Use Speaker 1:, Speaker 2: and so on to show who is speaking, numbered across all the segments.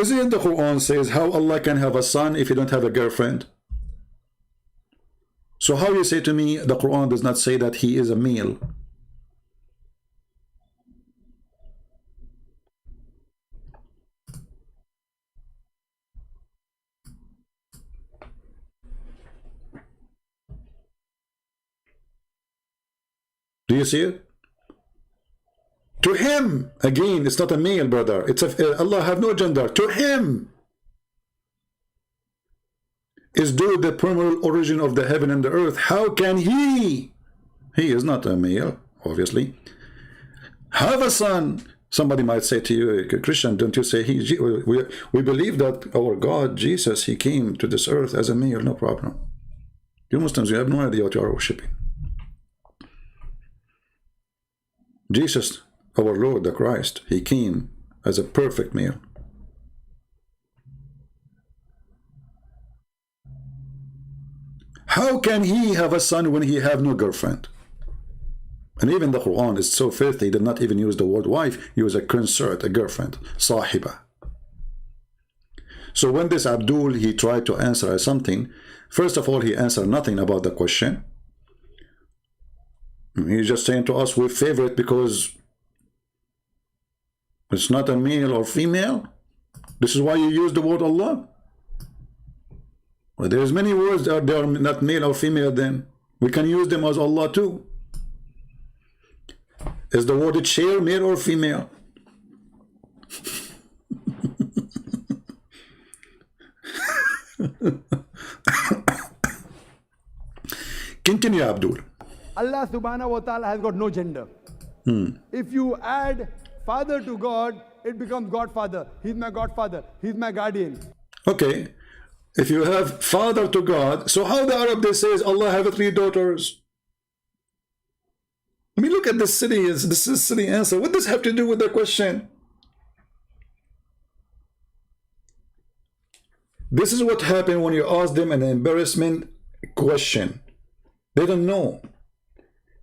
Speaker 1: Isn't it the Quran says how Allah can have a son if you don't have a girlfriend? So how you say to me the Quran does not say that he is a male? Do you see it? To him, again, it's not a male, brother. It's Allah have no gender. To him is due the primary origin of the heaven and the earth. How can he is not a male, obviously, have a son? Somebody might say to you, Christian, don't you say we believe that our God, Jesus, he came to this earth as a male. No problem. You Muslims, you have no idea what you are worshipping. Jesus, our Lord, the Christ, he came as a perfect male. How can he have a son when he have no girlfriend? And even the Quran is so filthy, he did not even use the word wife, he used a consort, a girlfriend, sahiba. So when this Abdul, he tried to answer something, first of all, he answered nothing about the question. He's just saying to us, we favor it because it's not a male or female. This is why you use the word Allah. Well, there's many words that they are not male or female, then we can use them as Allah too. Is the word chair male or female? Continue, Abdul.
Speaker 2: Allah subhanahu wa ta'ala has got no gender. If you add father to God, it becomes Godfather. He's my Godfather. He's my guardian.
Speaker 1: Okay. If you have father to God, so how the Arab they says Allah have 3 daughters? I mean, look at this silly, this is silly answer. What does this have to do with the question? This is what happened when you ask them an embarrassment question. They don't know.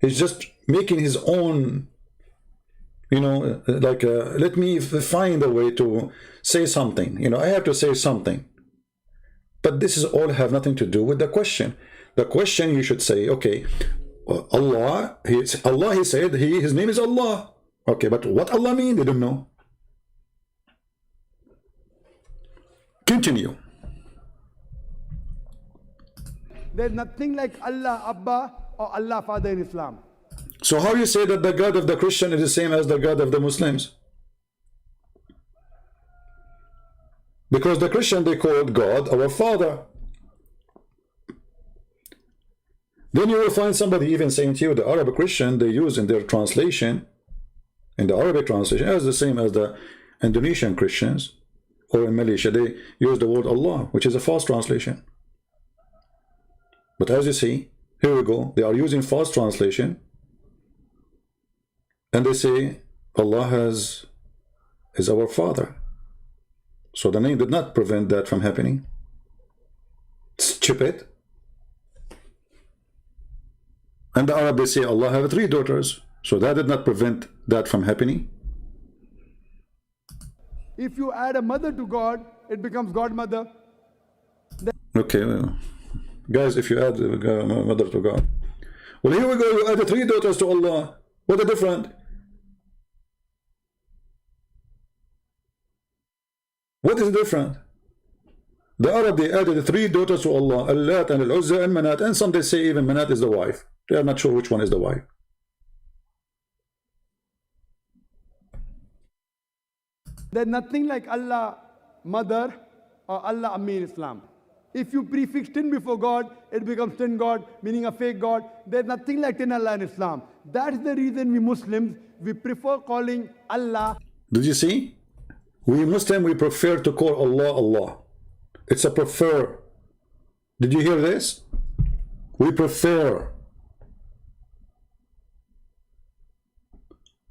Speaker 1: He's just making his own, you know, like let me find a way to say something. You know, I have to say something. But this is all have nothing to do with the question. The question you should say, okay, Allah, he said his name is Allah. Okay, but what Allah mean? They don't know. Continue.
Speaker 2: There's nothing like Allah Abba or Allah Father in Islam.
Speaker 1: So how you say that the God of the Christian is the same as the God of the Muslims? Because the Christian, they called God our Father. Then you will find somebody even saying to you, the Arab Christian, they use in their translation, in the Arabic translation, as the same as the Indonesian Christians, or in Malaysia, they use the word Allah, which is a false translation. But as you see, here we go, they are using false translation, and they say Allah is our Father. So the name did not prevent that from happening. Stupid. And the Arab, they say Allah have 3 daughters. So that did not prevent that from happening.
Speaker 2: If you add a mother to God, it becomes Godmother.
Speaker 1: Okay, well, guys, if you add mother to God. Well, here we go, you add 3 daughters to Allah. What a different. What is different? The Arab, they added 3 daughters to Allah, Al-Lat and Al-Uzza and Manat, and some they say even Manat is the wife. They are not sure which one is the wife.
Speaker 2: There's nothing like Allah Mother or Allah Ammi in Islam. If you prefix tin before God, it becomes tin God, meaning a fake God. There's nothing like tin Allah in Islam. That's the reason we Muslims, we prefer calling Allah.
Speaker 1: Did you see? We Muslim, we prefer to call Allah, Allah. It's a prefer. Did you hear this? We prefer.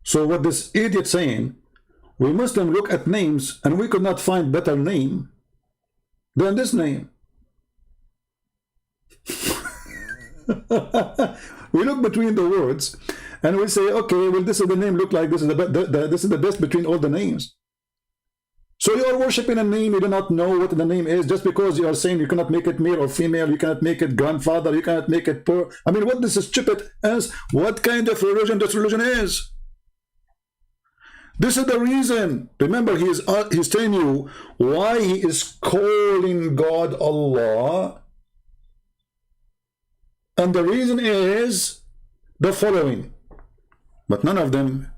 Speaker 1: So what this idiot saying, we Muslim look at names and we could not find better name than this name. We look between the words and we say, okay, well, this is the name look like this is the best between all the names. So you are worshiping a name, you do not know what the name is, just because you are saying you cannot make it male or female, you cannot make it grandfather, you cannot make it poor. I mean, what this is stupid as what kind of religion this religion is. This is the reason. Remember, he's telling you why he is calling God Allah. And the reason is the following. But none of them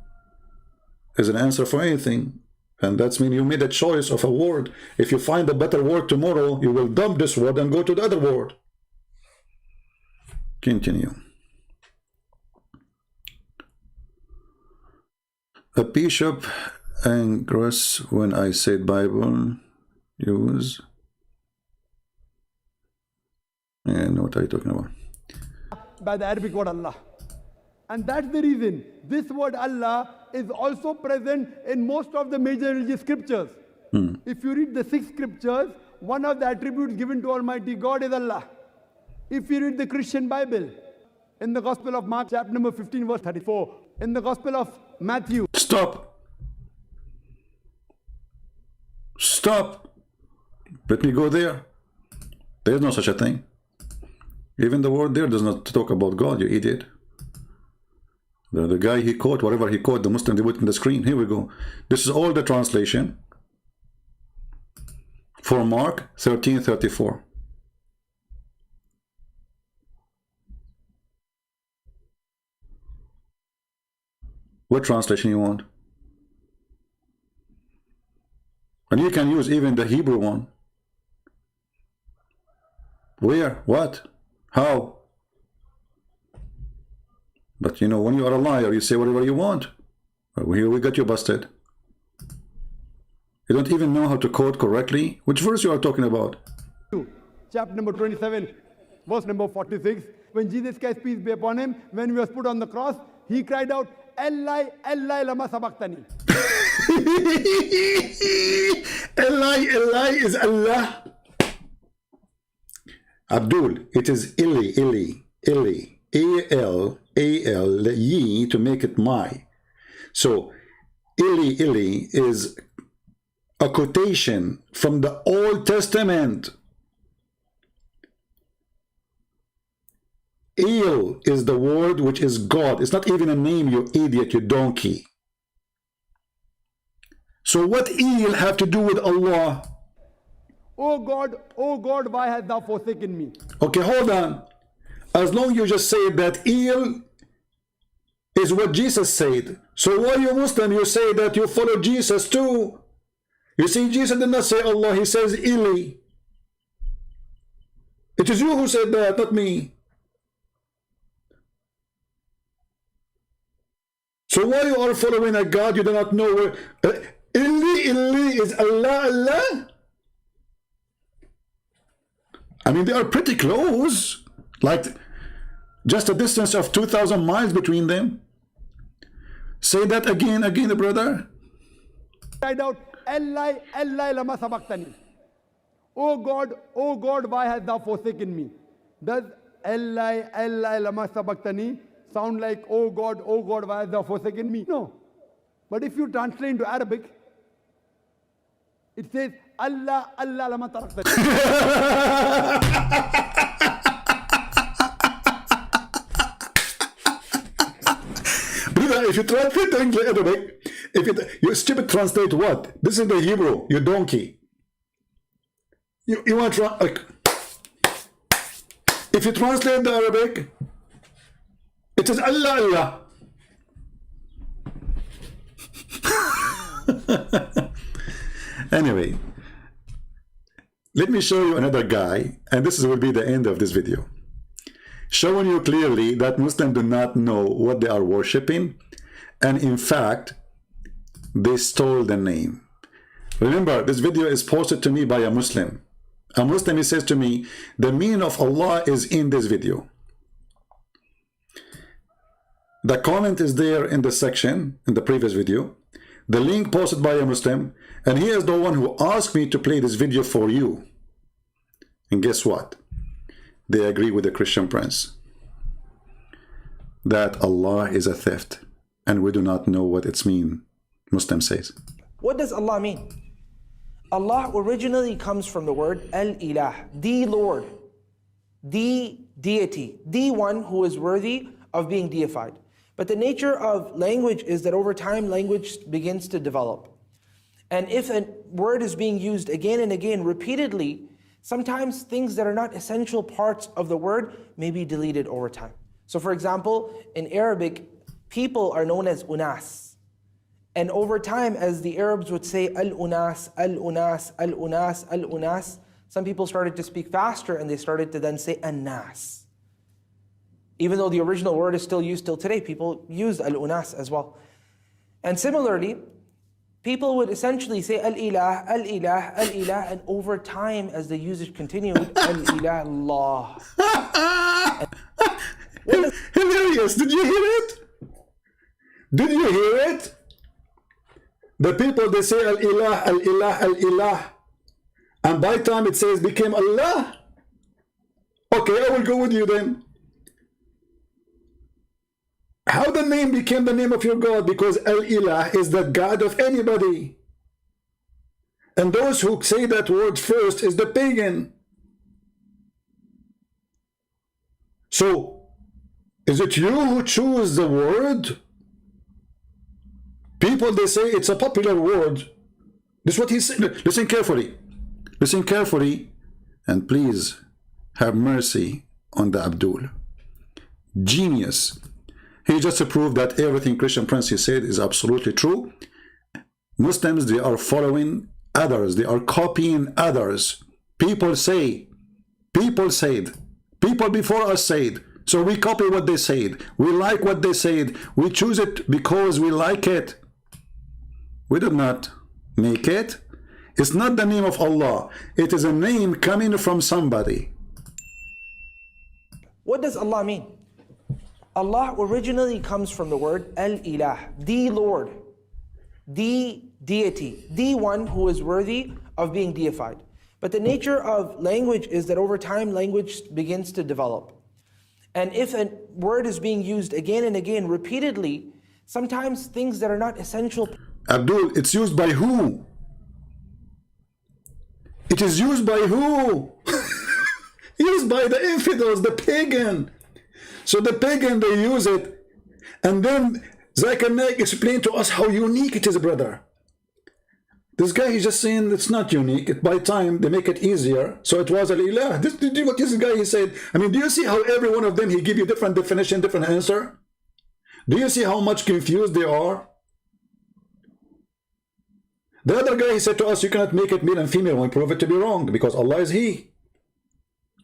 Speaker 1: is an answer for anything. And that's mean you made a choice of a word. If you find a better word tomorrow, you will dump this word and go to the other word. Continue. A bishop angers when I said Bible use. And what are you talking about?
Speaker 2: By the Arabic word Allah. And that's the reason this word Allah is also present in most of the major religious scriptures. If you read the 6 scriptures, one of the attributes given to Almighty God is Allah. If you read the Christian Bible, in the Gospel of Mark, chapter number 15, verse 34, in the Gospel of Matthew.
Speaker 1: Stop. Stop. Let me go there. There is no such a thing. Even the word there does not talk about God, you idiot. The guy he quote, whatever he quote, the Muslim, they put in the screen. Here we go. This is all the translation for Mark 13:34. What translation you want? And you can use even the Hebrew one. Where? What? How? But you know, when you are a liar, you say whatever you want. Here we got you busted. You don't even know how to quote correctly. Which verse you are talking about?
Speaker 2: Chapter number 27, verse number 46. When Jesus Christ, peace be upon him, when he was put on the cross, he cried out, Eli, Eli, lama sabachthani.
Speaker 1: Eli, Eli is Allah. Abdul, it is Ili, Ili, Ili. A-L, ye, to make it my. So, Ili, Ili is a quotation from the Old Testament. El is the word which is God. It's not even a name, you idiot, you donkey. So what El have to do with Allah?
Speaker 2: Oh God, why hast thou forsaken me?
Speaker 1: Okay, hold on. As long as you just say that El is what Jesus said. So why you Muslim, you say that you follow Jesus too? You see, Jesus did not say Allah, he says Eli. It is you who said that, not me. So why you are following a God you do not know where? Ili is Allah, Allah? I mean, they are pretty close. Like, just a distance of 2,000 miles between them. Say that again, brother.
Speaker 2: Cried out, Eli, Eli, lama sabachthani. Oh God, why hast thou forsaken me? Does Eli, Eli, lama sabachthani sound like, oh God, why hast thou forsaken me? No. But if you translate into Arabic, it says, Allah, Allah, lama taraktani.
Speaker 1: If you translate the English Arabic, you stupid translate what? This is the Hebrew, you donkey. You want to like, if you translate the Arabic, it is Allah, Allah. Anyway, let me show you another guy, and this will be the end of this video, showing you clearly that Muslims do not know what they are worshipping, and in fact they stole the name. Remember, this video is posted to me by a Muslim. A Muslim, he says to me, the meaning of Allah is in this video. The comment is there in the section in the previous video, the link posted by a Muslim, and he is the one who asked me to play this video for you. And guess what? They agree with the Christian Prince that Allah is a theft, and we do not know what it's mean. Muslim says.
Speaker 3: What does Allah mean? Allah originally comes from the word al-ilah, the Lord, the deity, the one who is worthy of being deified. But the nature of language is that over time language begins to develop. And if a word is being used again and again repeatedly, sometimes things that are not essential parts of the word may be deleted over time. So for example, in Arabic, people are known as unas. And over time, as the Arabs would say al-unas, al-unas, al-unas, al-unas, some people started to speak faster and they started to then say an-nas. Even though the original word is still used till today, people use al-unas as well. And similarly, people would essentially say al-ilah, al-ilah, al-ilah, and over time, as the usage continued, al-ilah, Allah.
Speaker 1: Hilarious! Did you hear it? Did you hear it? The people, they say al-ilah, al-ilah, al-ilah, and by time it says became Allah. Okay, I will go with you then. How the name became the name of your God? Because al-ilah is the God of anybody. And those who say that word first is the pagan. So, is it you who choose the word? People, they say it's a popular word. This is what he said. Listen carefully. Listen carefully. And please have mercy on the Abdul. Genius. He just proved that everything Christian Prince he said is absolutely true. Muslims, they are following others. They are copying others. People say, people said, people before us said. So we copy what they said. We like what they said. We choose it because we like it. We did not make it. It's not the name of Allah. It is a name coming from somebody.
Speaker 3: What does Allah mean? Allah originally comes from the word al-ilah, the Lord, the deity, the one who is worthy of being deified. But the nature of language is that over time language begins to develop. And if a word is being used again and again repeatedly, sometimes things that are not essential.
Speaker 1: Abdul, it's used by who? It is used by who? Used by the infidels, the pagan. So the pagan, they use it. And then Zakir Naik explained to us how unique it is, brother. This guy, he's just saying it's not unique. By time, they make it easier. So it was al-ilah. What this guy, he said. I mean, do you see how every one of them, he give you different definition, different answer? Do you see how much confused they are? The other guy, he said to us, you cannot make it male and female when prove it to be wrong, because Allah is He.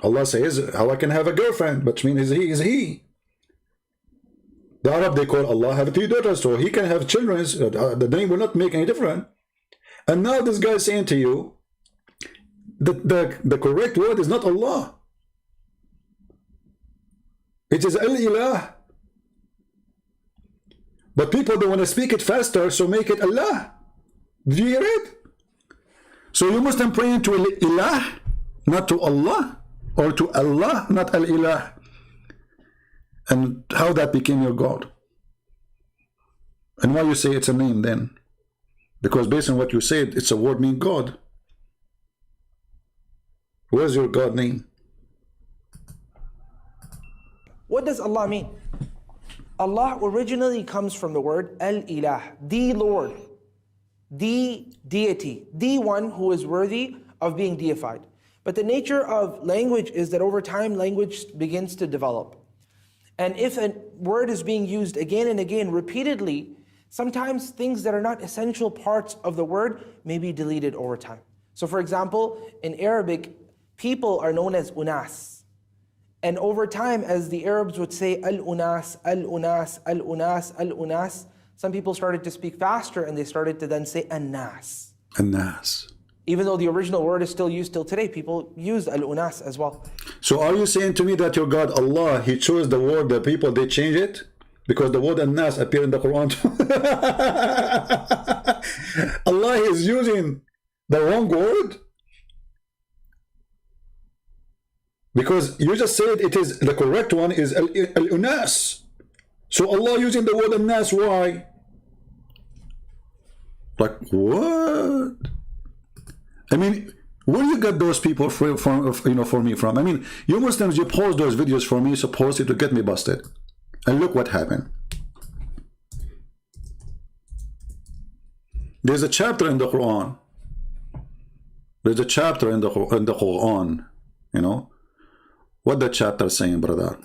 Speaker 1: Allah says, how I can have a girlfriend, but means He is He. The Arab, they call Allah have 3 daughters, so He can have children. The name will not make any difference. And now this guy is saying to you, the correct word is not Allah. It is al-ilah. But people, they want to speak it faster, so make it Allah. Did you hear it? So you Muslim praying to al-ilah, not to Allah, or to Allah, not al-ilah. And how that became your God. And why you say it's a name then? Because based on what you said, it's a word meaning God. Where's your God name?
Speaker 3: What does Allah mean? Allah originally comes from the word al-ilah, the Lord, the deity, the one who is worthy of being deified. But the nature of language is that over time language begins to develop. And if a word is being used again and again repeatedly, sometimes things that are not essential parts of the word may be deleted over time. So for example, in Arabic, people are known as unas. And over time, as the Arabs would say al-unas, al-unas, al-unas, al-unas, some people started to speak faster and they started to then say an-nas.
Speaker 1: An-nas.
Speaker 3: Even though the original word is still used till today, people use al-unas as well.
Speaker 1: So are you saying to me that your God, Allah, He chose the word, the people, they change it? Because the word an-nas appear in the Quran. Allah is using the wrong word? Because you just said it is the correct one is al-unas. So Allah using the word an-nas, why? Like what? I mean, where you get those people from, for me from? I mean, you Muslims, you post those videos for me supposedly to get me busted. And look what happened. There's a chapter in the Quran. There's a chapter in the Quran, you know. What the chapter saying, brother?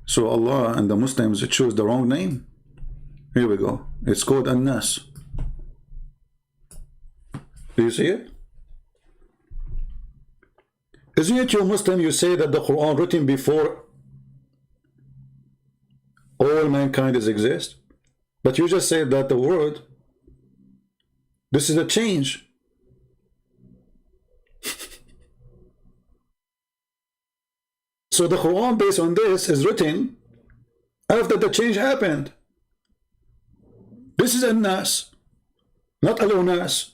Speaker 1: So Allah and the Muslims choose the wrong name. Here we go. It's called An-Nas. Do you see it? Isn't it, you Muslim, you say that the Quran written before all mankind exist? But you just said that the word, this is a change. So the Quran based on this is written after the change happened. This is An-Nas, not Al-Unas,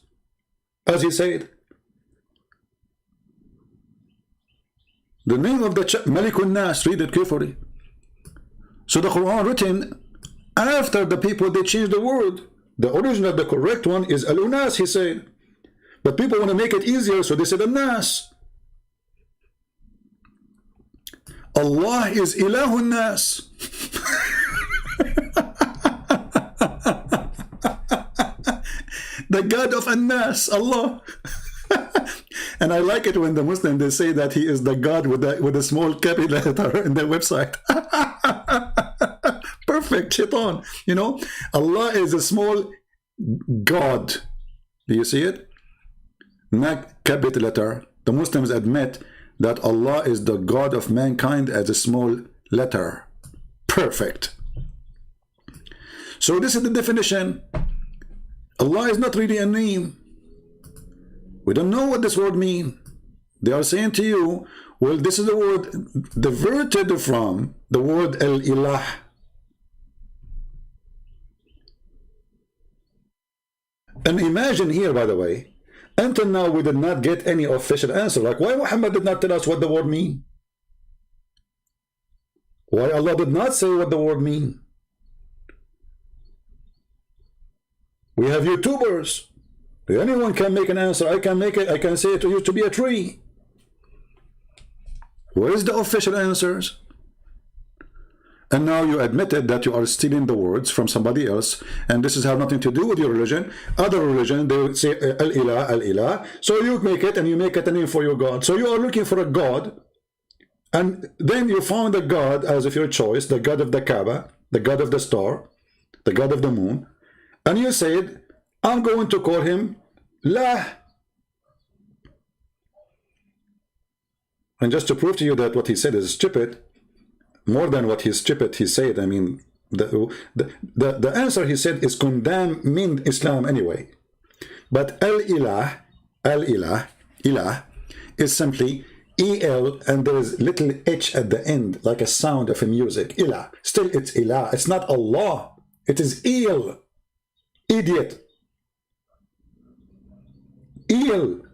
Speaker 1: as he said. The name of the Malikun Nas, read it carefully. So the Quran written after the people, they changed the word. The original, the correct one is Al-Unas, he said. But people want to make it easier, so they said An-Nas. Allah is Ilahun Nas. The God of An-Nas, Allah. And I like it when the Muslims, they say that he is the God with a small capital letter in their website. Perfect, shaitan. You know, Allah is a small God. Do you see it? Not capital letter. The Muslims admit that Allah is the God of mankind as a small letter. Perfect. So this is the definition. Allah is not really a name. We don't know what this word means. They are saying to you, well, this is the word diverted from the word Al-Ilah. And imagine here, by the way, until now we did not get any official answer. Like, why Muhammad did not tell us what the word means? Why Allah did not say what the word means? We have YouTubers. Anyone can make an answer. I can make it. I can say it to you to be a tree. Where is the official answers? And now you admitted that you are stealing the words from somebody else, and this has nothing to do with your religion. Other religion, they would say Al-Ilah, Al-Ilah. So you make it, and you make it a name for your God. So you are looking for a God, and then you found a God as of your choice, the God of the Kaaba, the God of the star, the God of the moon, and you said, I'm going to call him La. And just to prove to you that what he said is stupid, more than what he's stupid he said, I mean, the answer he said is condemning Islam anyway. But Al-Ilah, Al-Ilah, Ilah, is simply E-L, and there is little H at the end, like a sound of a music. Ilah. Still, it's Ilah. It's not Allah. It is Il. Idiot. Il.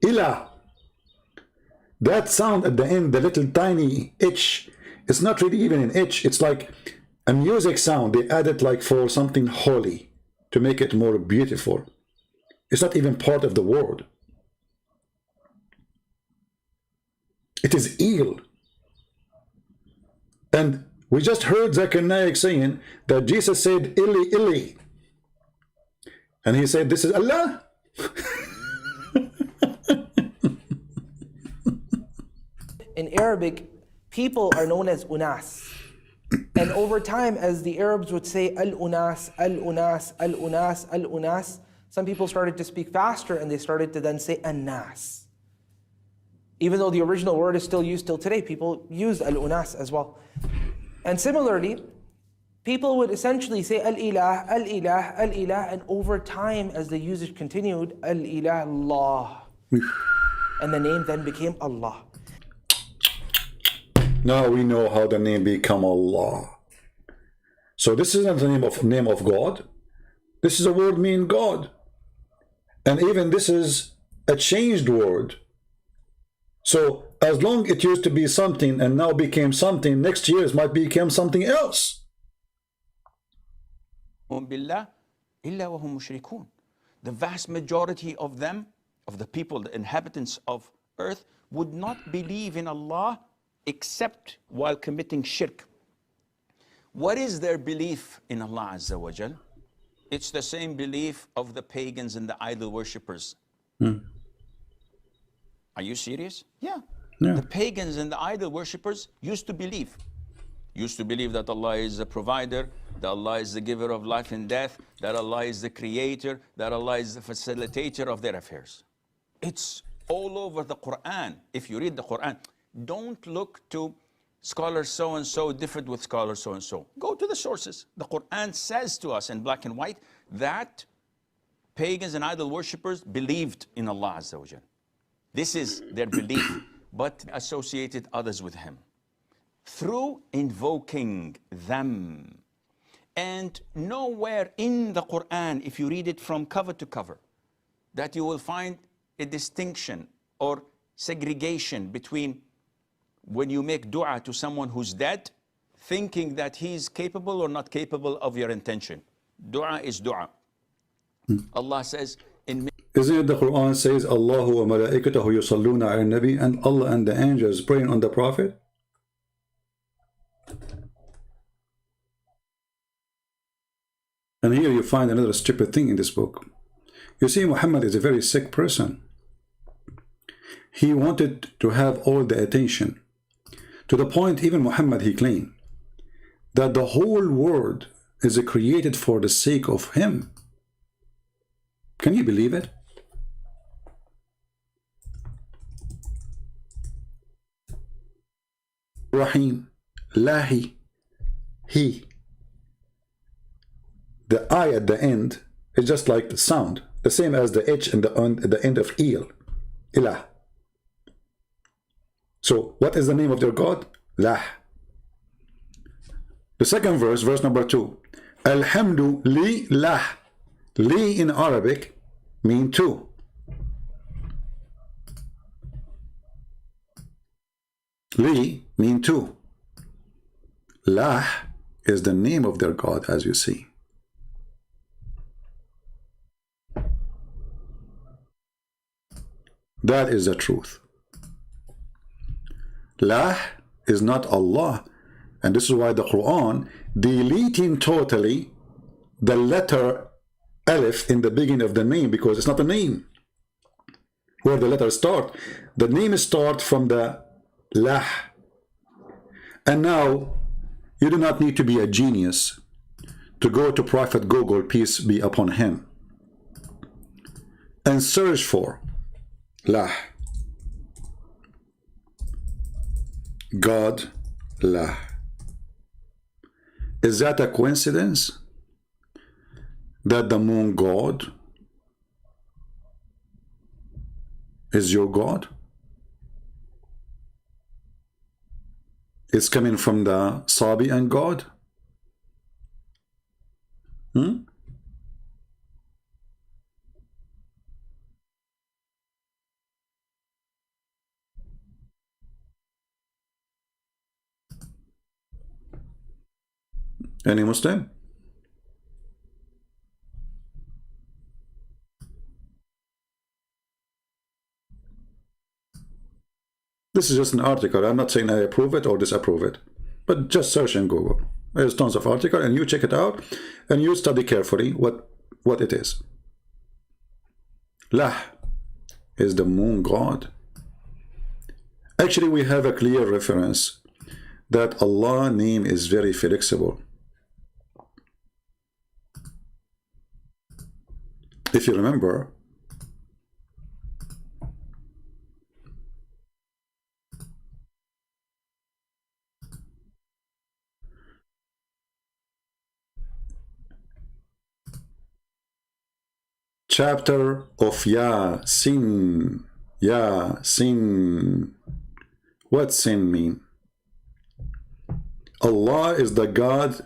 Speaker 1: Ilah. That sound at the end, the little tiny H, it's not really even an H. It's like a music sound. They added like for something holy to make it more beautiful. It's not even part of the word. It is Il. And we just heard Zakir Naik saying that Jesus said Ili, Ili. And he said, this is Allah.
Speaker 3: In Arabic, people are known as Unas. And over time, as the Arabs would say Al-Unas, Al-Unas, Al-Unas, Al-Unas, some people started to speak faster and they started to then say An-Nas. Even though the original word is still used till today, people use Al-Unas as well. And similarly, people would essentially say Al-Ilah, Al-Ilah, Al-Ilah, and over time, as the usage continued, Al-Ilah, Allah. And the name then became Allah.
Speaker 1: Now we know how the name become Allah. So this isn't the name of God. This is a word meaning God. And even this is a changed word. So as long it used to be something and now became something, next year it might become something else.
Speaker 4: Billah, إلا وهم مشركون. The vast majority of them, of the people, the inhabitants of earth, would not believe in Allah except while committing shirk. What is their belief in Allah Azza wa Jal? It's the same belief of the pagans and the idol worshippers. Are you serious? Yeah. The pagans and the idol worshippers used to believe that Allah is the provider, that Allah is the giver of life and death, that Allah is the creator, that Allah is the facilitator of their affairs. It's all over the Quran. If you read the Quran, don't look to scholar so-and-so different with scholar so-and-so. Go to the sources. The Quran says to us in black and white that pagans and idol worshippers believed in Allah Azza wa Jal. This is their belief, but associated others with Him through invoking them. And nowhere in the Quran, if you read it from cover to cover, that you will find a distinction or segregation between when you make dua to someone who's dead, thinking that he's capable or not capable of your intention. Dua is dua. Allah says in...
Speaker 1: Isn't it the Quran says, Allahu wa malaikatahu yusalluna ala nabi, and Allah and the angels praying on the Prophet? And here you find another stupid thing in this book. You see, Muhammad is a very sick person. He wanted to have all the attention. To the point, even Muhammad, he claimed that the whole world is created for the sake of him. Can you believe it? Rahim, Lahi, He. The I at the end is just like the sound, the same as the H at the end of Il, Ilah. So, what is the name of their God? Lah. The second verse, verse number 2. Alhamdu li lah. Li in Arabic mean two. Li mean two. Lah is the name of their God, as you see. That is the truth. Lah is not Allah, and this is why the Quran deleting totally the letter Alif in the beginning of the name, because it's not a name. Where the letters start, the name start from the Lah. And now you do not need to be a genius to go to Prophet Google, peace be upon him, and search for Lah. God, Lah. Is that a coincidence that the moon God is your God? It's coming from the Sabian God? Any Muslim? This is just an article. I'm not saying I approve it or disapprove it, but just search in Google. There's tons of articles, and you check it out, and you study carefully what it is. Lah is the moon God. Actually, we have a clear reference that Allah's name is very flexible. If you remember, chapter of Yasin. Yasin. What sin mean? Allah is the God.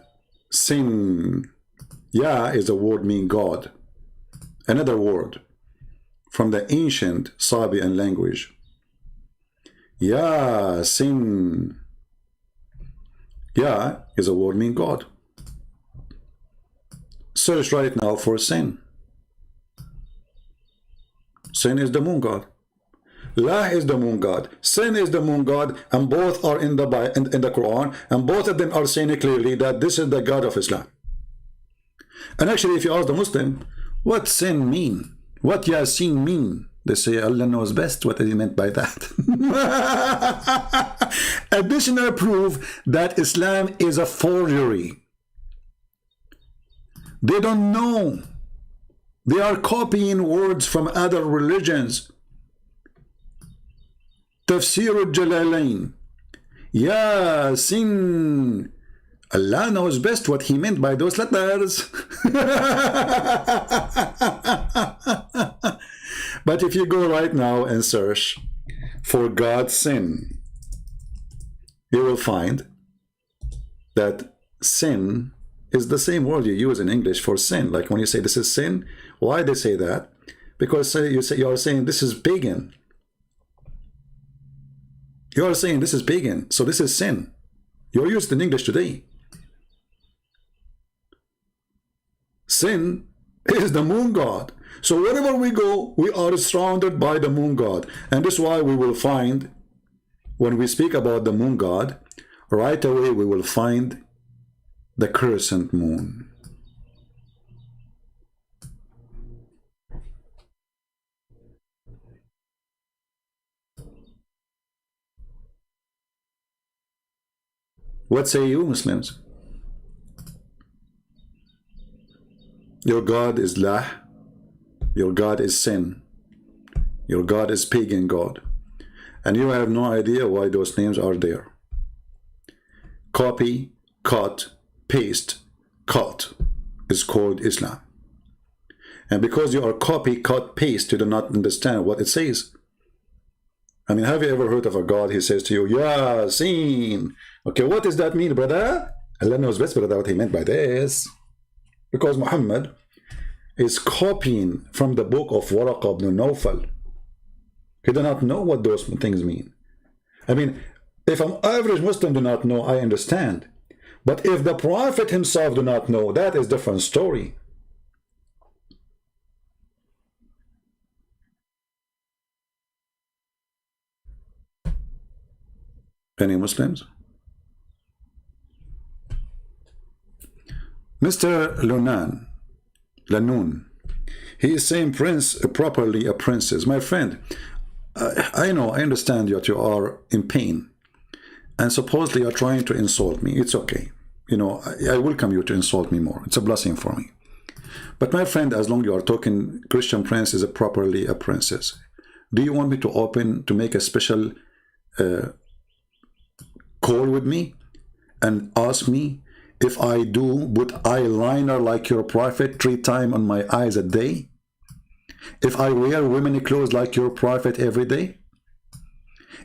Speaker 1: Sin. Ya is a word mean God. Another word from the ancient Sabian language. Yasin. Ya is a word mean God. search right now for sin. Sin is the moon god. La is the moon god. Sin is the moon god, and both are in the Quran, and both of them are saying clearly that this is the God of Islam. And actually, if you ask the Muslim, what sin mean? What Yasin mean? They say Allah knows best what he meant by that. Additional proof that Islam is a forgery. They don't know. They are copying words from other religions. Tafsir al-Jalalain. Yasin. Allah knows best what he meant by those letters. But if you go right now and search for God's sin, you will find that sin is the same word you use in English for sin. Like when you say this is sin, why they say that? Because you are saying this is pagan. You are saying this is pagan, so this is sin. You're used in English today. Sin is the moon god. So wherever we go, we are surrounded by the moon god. And this is why we will find, when we speak about the moon god, right away we will find the crescent moon. What say you, Muslims? Your God is Lah. Your God is sin. Your God is pagan God. And you have no idea why those names are there. Copy, cut, paste, cut is called Islam. And because you are copy, cut, paste, you do not understand what it says. I mean, have you ever heard of a God? He says to you, Yasin. Okay, what does that mean, brother? Allah knows best, brother, what he meant by this. Because Muhammad is copying from the book of Waraq ibn Nawfal. He does not know what those things mean. I mean, if an average Muslim do not know, I understand. But if the Prophet himself do not know, that is a different story. Any Muslims? Mr. Lanoun, he is saying prince properly a princess. My friend, I know, I understand that you are in pain, and supposedly you are trying to insult me. It's okay. You know, I welcome you to insult me more. It's a blessing for me. But my friend, as long as you are talking Christian prince is properly a princess, do you want me to make a special call with me and ask me if I do put eyeliner like your prophet 3 times on my eyes a day? If I wear women clothes like your prophet every day?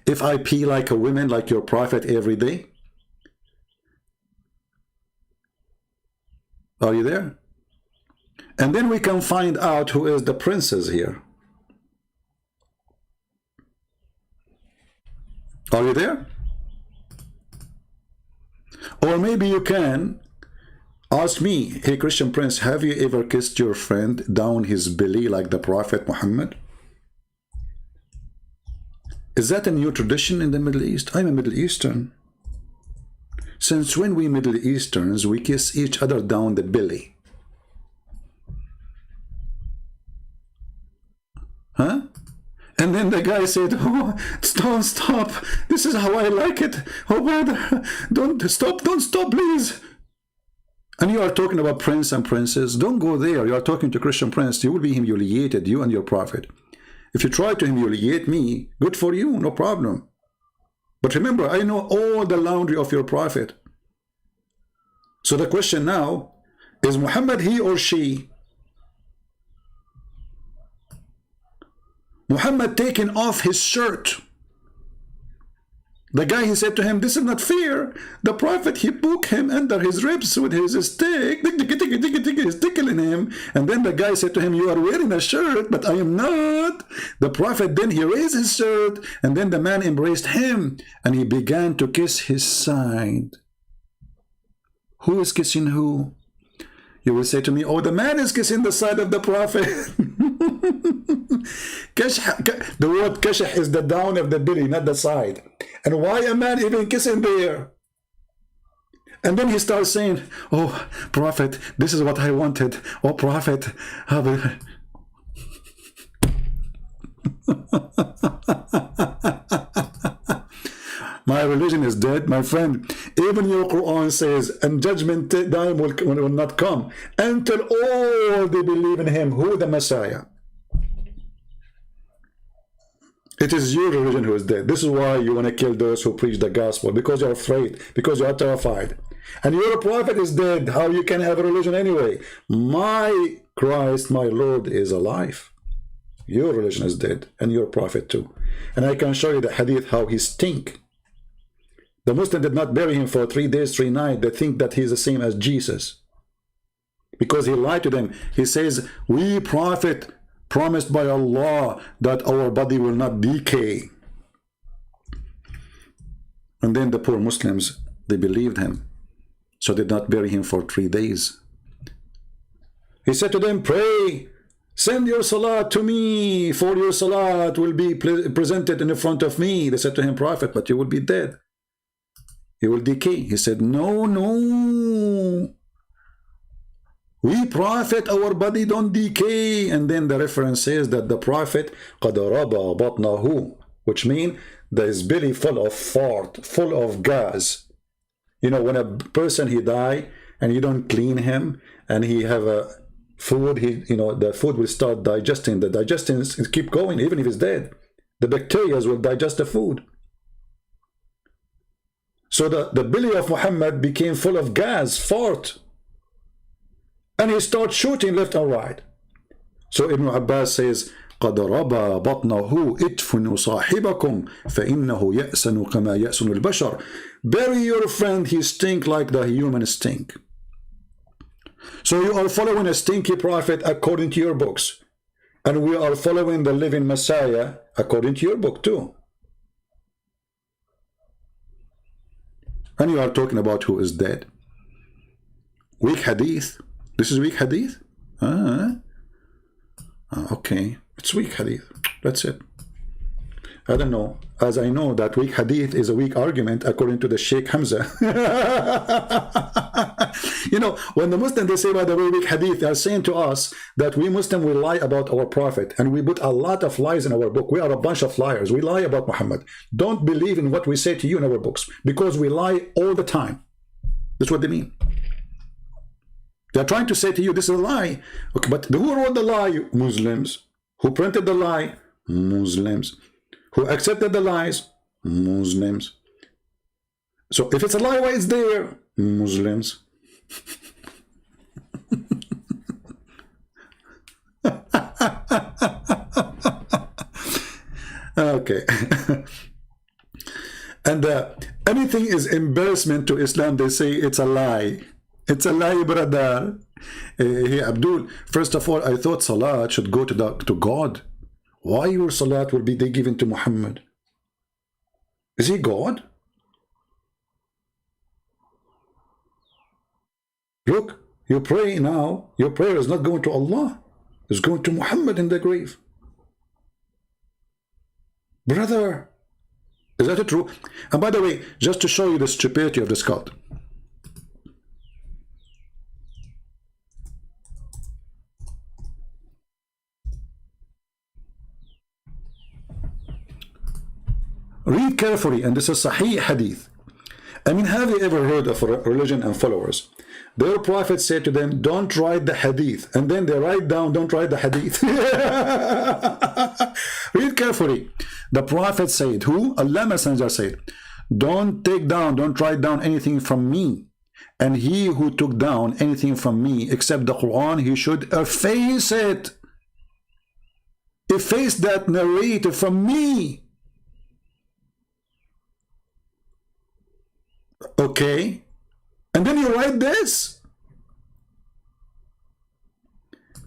Speaker 1: If I pee like a woman like your prophet every day? Are you there? And then we can find out who is the princess here. Are you there? Or maybe you can ask me, hey Christian prince, have you ever kissed your friend down his belly like the Prophet Muhammad? Is that a new tradition in the Middle East? I'm a Middle Eastern. Since when we Middle Easterns, we kiss each other down the belly? Huh? And then the guy said, oh, don't stop. This is how I like it. Oh, brother, don't stop, please. And you are talking about prince and princess. Don't go there. You are talking to Christian prince. You will be humiliated, you and your prophet. If you try to humiliate me, good for you, no problem. But remember, I know all the laundry of your prophet. So the question now, is Muhammad he or she? Muhammad taking off his shirt. The guy, he said to him, this is not fair. The prophet, he poked him under his ribs with his stick. He's tickling him. And then the guy said to him, you are wearing a shirt, but I am not. The prophet, then he raised his shirt. And then the man embraced him. And he began to kiss his side. Who is kissing who? You will say to me, oh, the man is kissing the side of the Prophet. The word kashh is the down of the belly, not the side. And why a man even kissing there? And then he starts saying, oh, Prophet, this is what I wanted. Oh, Prophet. My religion is dead, my friend. Even your Quran says, and judgment time will not come until all they believe in him, who the Messiah. It is your religion who is dead. This is why you want to kill those who preach the gospel, because you're afraid, because you are terrified. And your prophet is dead. How you can have a religion anyway? My Christ, my Lord is alive. Your religion is dead, and your prophet too. And I can show you the hadith how he stink. The Muslim did not bury him for 3 days, 3 nights. They think that he's the same as Jesus, because he lied to them. He says, we prophet promised by Allah that our body will not decay. And then the poor Muslims, they believed him, so they did not bury him for 3 days. He said to them, pray, send your salat to me, for your salat will be presented in the front of me. They said to him, Prophet, but you will be dead. You will decay. He said, no, no. We prophet, our body don't decay. And then the reference says that the prophet, قَدْ رَبَى بَطْنَهُ, which means that his belly full of fart, full of gas. You know, when a person, he die, and you don't clean him, and he have a food, the food will start digesting. The digestion keep going, even if he's dead. The bacteria will digest the food. So the belly of Muhammad became full of gas, fart. And he starts shooting left and right. So Ibn Abbas says, قَدْ رَبَى بَطْنَهُ إِدْفُنُوا صَاحِبَكُمْ فَإِنَّهُ يَأْسَنُ كَمَا يَأْسُنُ الْبَشَرِ. Bury your friend, he stink like the human stink. So you are following a stinky prophet according to your books. And we are following the living Messiah according to your book too. And you are talking about who is dead. Weak hadith. This is weak hadith? Okay. It's weak hadith. That's it. I don't know. As I know that weak hadith is a weak argument according to the Sheikh Hamza. You know, when the Muslims, they say, by the way, weak hadith, they are saying to us that we Muslims will lie about our prophet, and we put a lot of lies in our book. We are a bunch of liars. We lie about Muhammad. Don't believe in what we say to you in our books, because we lie all the time. That's what they mean. They're trying to say to you, this is a lie. Okay, but who wrote the lie? Muslims. Who printed the lie? Muslims. Who accepted the lies? Muslims. So if it's a lie, why it's there? Muslims. Okay. And anything is embarrassment to Islam, they say it's a lie. It's a lie, brother. Hey, Abdul, first of all, I thought salat should go to God. Why your salat will be given to Muhammad? Is he God? Look, you pray now, your prayer is not going to Allah. It's going to Muhammad in the grave. Brother, is that true? And by the way, just to show you the stupidity of this cult. Read carefully, and this is Sahih Hadith. I mean, have you ever heard of religion and followers? Their prophet said to them, don't write the Hadith. And then they write down, don't write the Hadith. Read carefully. The prophet said, who? Allah Messenger said, don't take down, don't write down anything from me. And he who took down anything from me, except the Quran, he should efface it. Efface that narrative from me. Okay, and then you write this.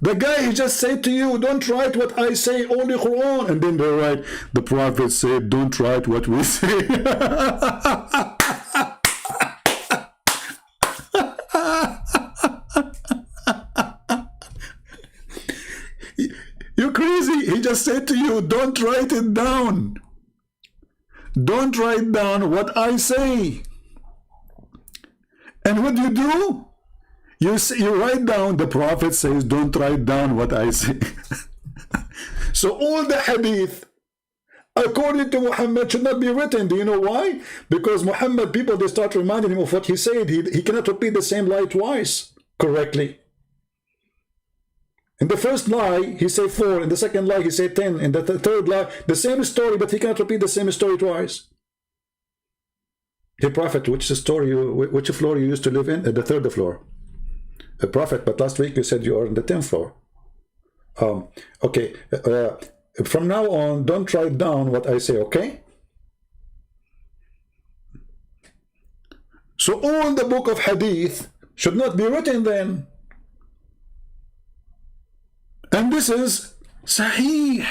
Speaker 1: The guy, he just said to you, don't write what I say, only Quran. And then they write, the prophet said, don't write what we say. crazy. He just said to you, don't write it down. Don't write down what I say. And what do? You write down, the Prophet says, don't write down what I say. So all the hadith, according to Muhammad, should not be written. Do you know why? Because Muhammad, people, they start reminding him of what he said. He cannot repeat the same lie twice correctly. In the first lie, he said 4. In the second lie, he said 10. In the third lie, the same story, but he cannot repeat the same story twice. Hey, Prophet, which floor you used to live in? The 3rd floor. Prophet, but last week you said you are on the 10th floor. Okay. From now on, don't write down what I say, okay? So all the book of hadith should not be written then. And this is Sahih.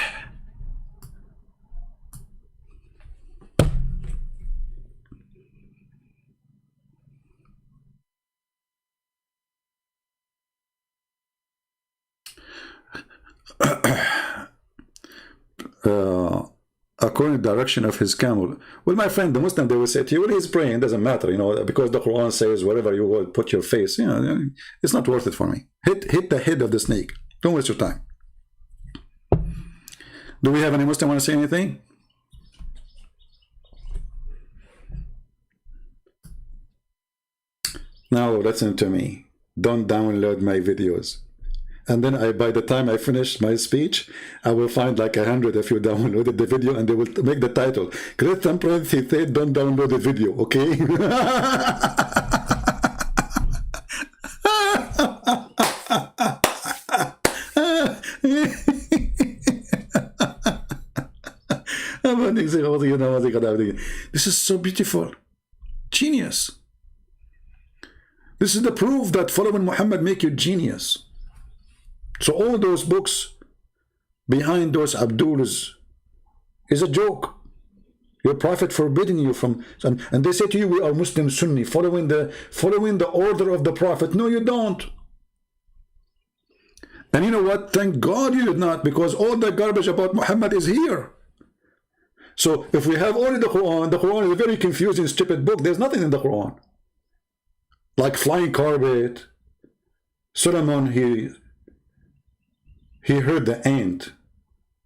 Speaker 1: According to the direction of his camel. Well, my friend, the Muslim, they will say to you, well, he's praying, doesn't matter, you know, because the Quran says wherever you will put your face, you know, it's not worth it for me. Hit the head of the snake. Don't waste your time. Do we have any Muslim want to say anything? Now listen to me. Don't download my videos. And then by the time I finish my speech, I will find like 100 if you downloaded the video, and they will make the title. Christian Prince, he said, don't download the video, okay? This is so beautiful. Genius. This is the proof that following Muhammad make you genius. So all those books behind those Abduls is a joke. Your Prophet forbidding you from, and they say to you, we are Muslim Sunni, following the order of the Prophet. No, you don't. And you know what? Thank God you did not, because all the garbage about Muhammad is here. So if we have only the Quran is a very confusing, stupid book. There's nothing in the Quran. Like flying carpet. Solomon, he heard the ant,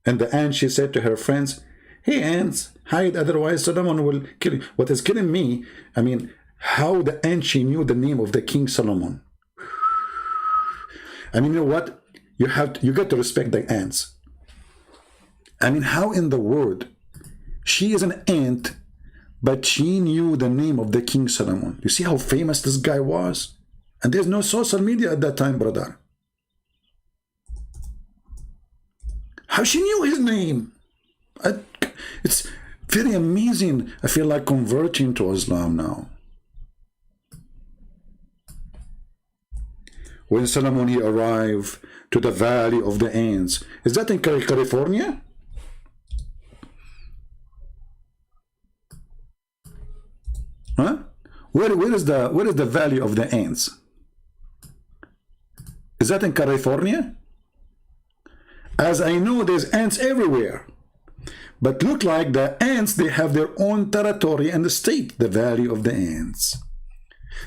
Speaker 1: and the ant, she said to her friends, hey ants, hide, otherwise Solomon will kill you. What is killing me, I mean, how the ant, she knew the name of the King Solomon. I mean, you know what? You got to respect the ants. I mean, how in the world, she is an ant, but she knew the name of the King Solomon. You see how famous this guy was? And there's no social media at that time, brother. How she knew his name? It's very amazing. I feel like converting to Islam now. When Solomon, he arrived to the Valley of the Ants. Is that in California? Huh? Where is the Valley of the Ants? Is that in California? As I know, there's ants everywhere. But look like the ants, they have their own territory and the state, the Valley of the Ants.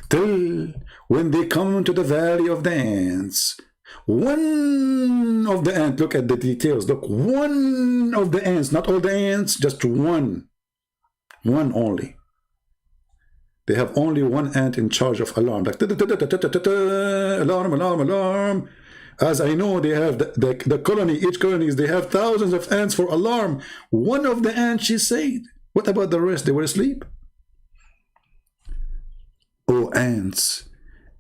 Speaker 1: Till when they come to the Valley of the Ants, one of the ants, look at the details, look, one of the ants, not all the ants, just one only. They have only one ant in charge of alarm, like alarm, alarm, alarm. As I know, they have the colony, each colony, they have thousands of ants for alarm. One of the ants, she said. What about the rest? They were asleep. Oh, ants,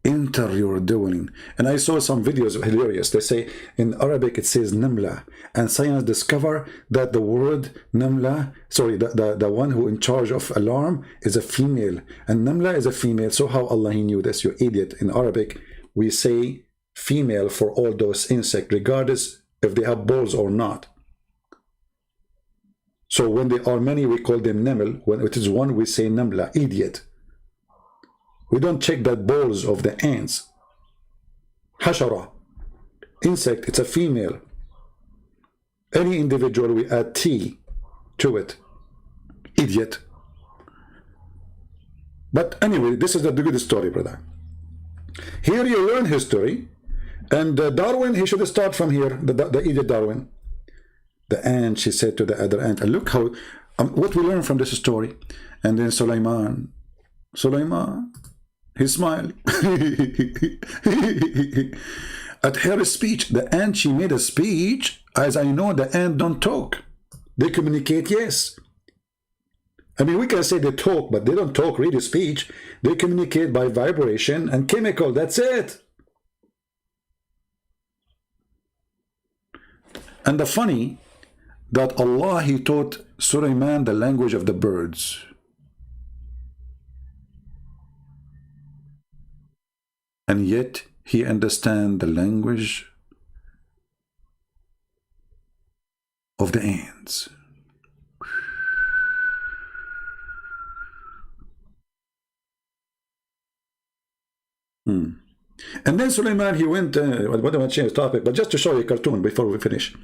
Speaker 1: enter your dwelling. And I saw some videos, hilarious. They say in Arabic it says namla, and science discover that the word namla, sorry, the one who in charge of alarm is a female, and namla is a female. So how Allah, he knew this, you idiot? In Arabic we say female for all those insects, regardless if they have balls or not. So when they are many, we call them naml. When it is one, we say namla, idiot. We don't check the balls of the ants. Hashara, insect, it's a female. Any individual, we add T to it. Idiot. But anyway, this is the good story, brother. Here you learn history, and Darwin, he should start from here, the idiot Darwin. The ant, she said to the other ant, and look how, what we learn from this story. And then Sulaiman, he smiled. At her speech, the ant, she made a speech. As I know, the ant don't talk. They communicate, yes. I mean, we can say they talk, but they don't talk really speech. They communicate by vibration and chemical. That's it. And the funny, that Allah, he taught Sulaiman the language of the birds. And yet, he understands the language of the ants. And then Sulaiman, he went, I don't want to change the topic, but just to show you a cartoon before we finish.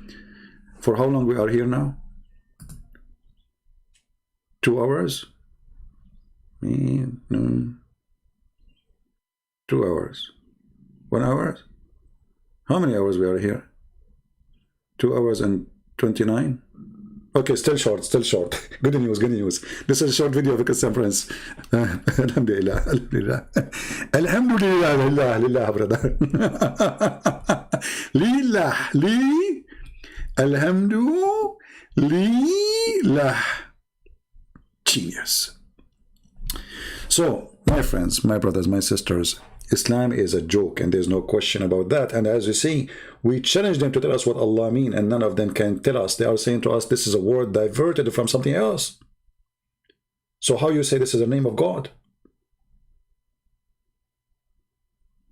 Speaker 1: For how long we are here now? 2 hours? 2 hours. 1 hour? How many hours we are here? 2 hours and 29? Okay, still short, still short. Good news, good news. This is a short video of a conference. Alhamdulillah, alhamdulillah. Alhamdulillah, lillah, lillah, brother. Lillah, li, alhamdulillah. Genius. So, my friends, my brothers, my sisters, Islam is a joke, and there's no question about that. And as you see, we challenge them to tell us what Allah means, and none of them can tell us. They are saying to us, this is a word diverted from something else. So how you say this is the name of God?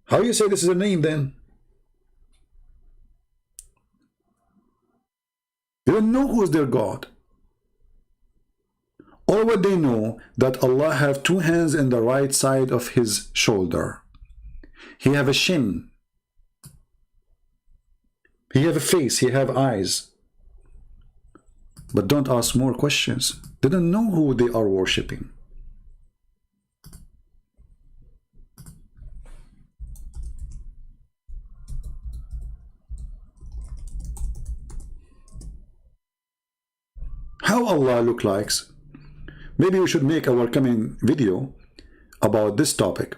Speaker 1: How you say this is a name then? They don't know who is their God. Or what they know, that Allah have 2 hands in the right side of his shoulder. He have a shin. He have a face. He have eyes. But don't ask more questions. They don't know who they are worshipping. How Allah look like? Maybe we should make our coming video about this topic.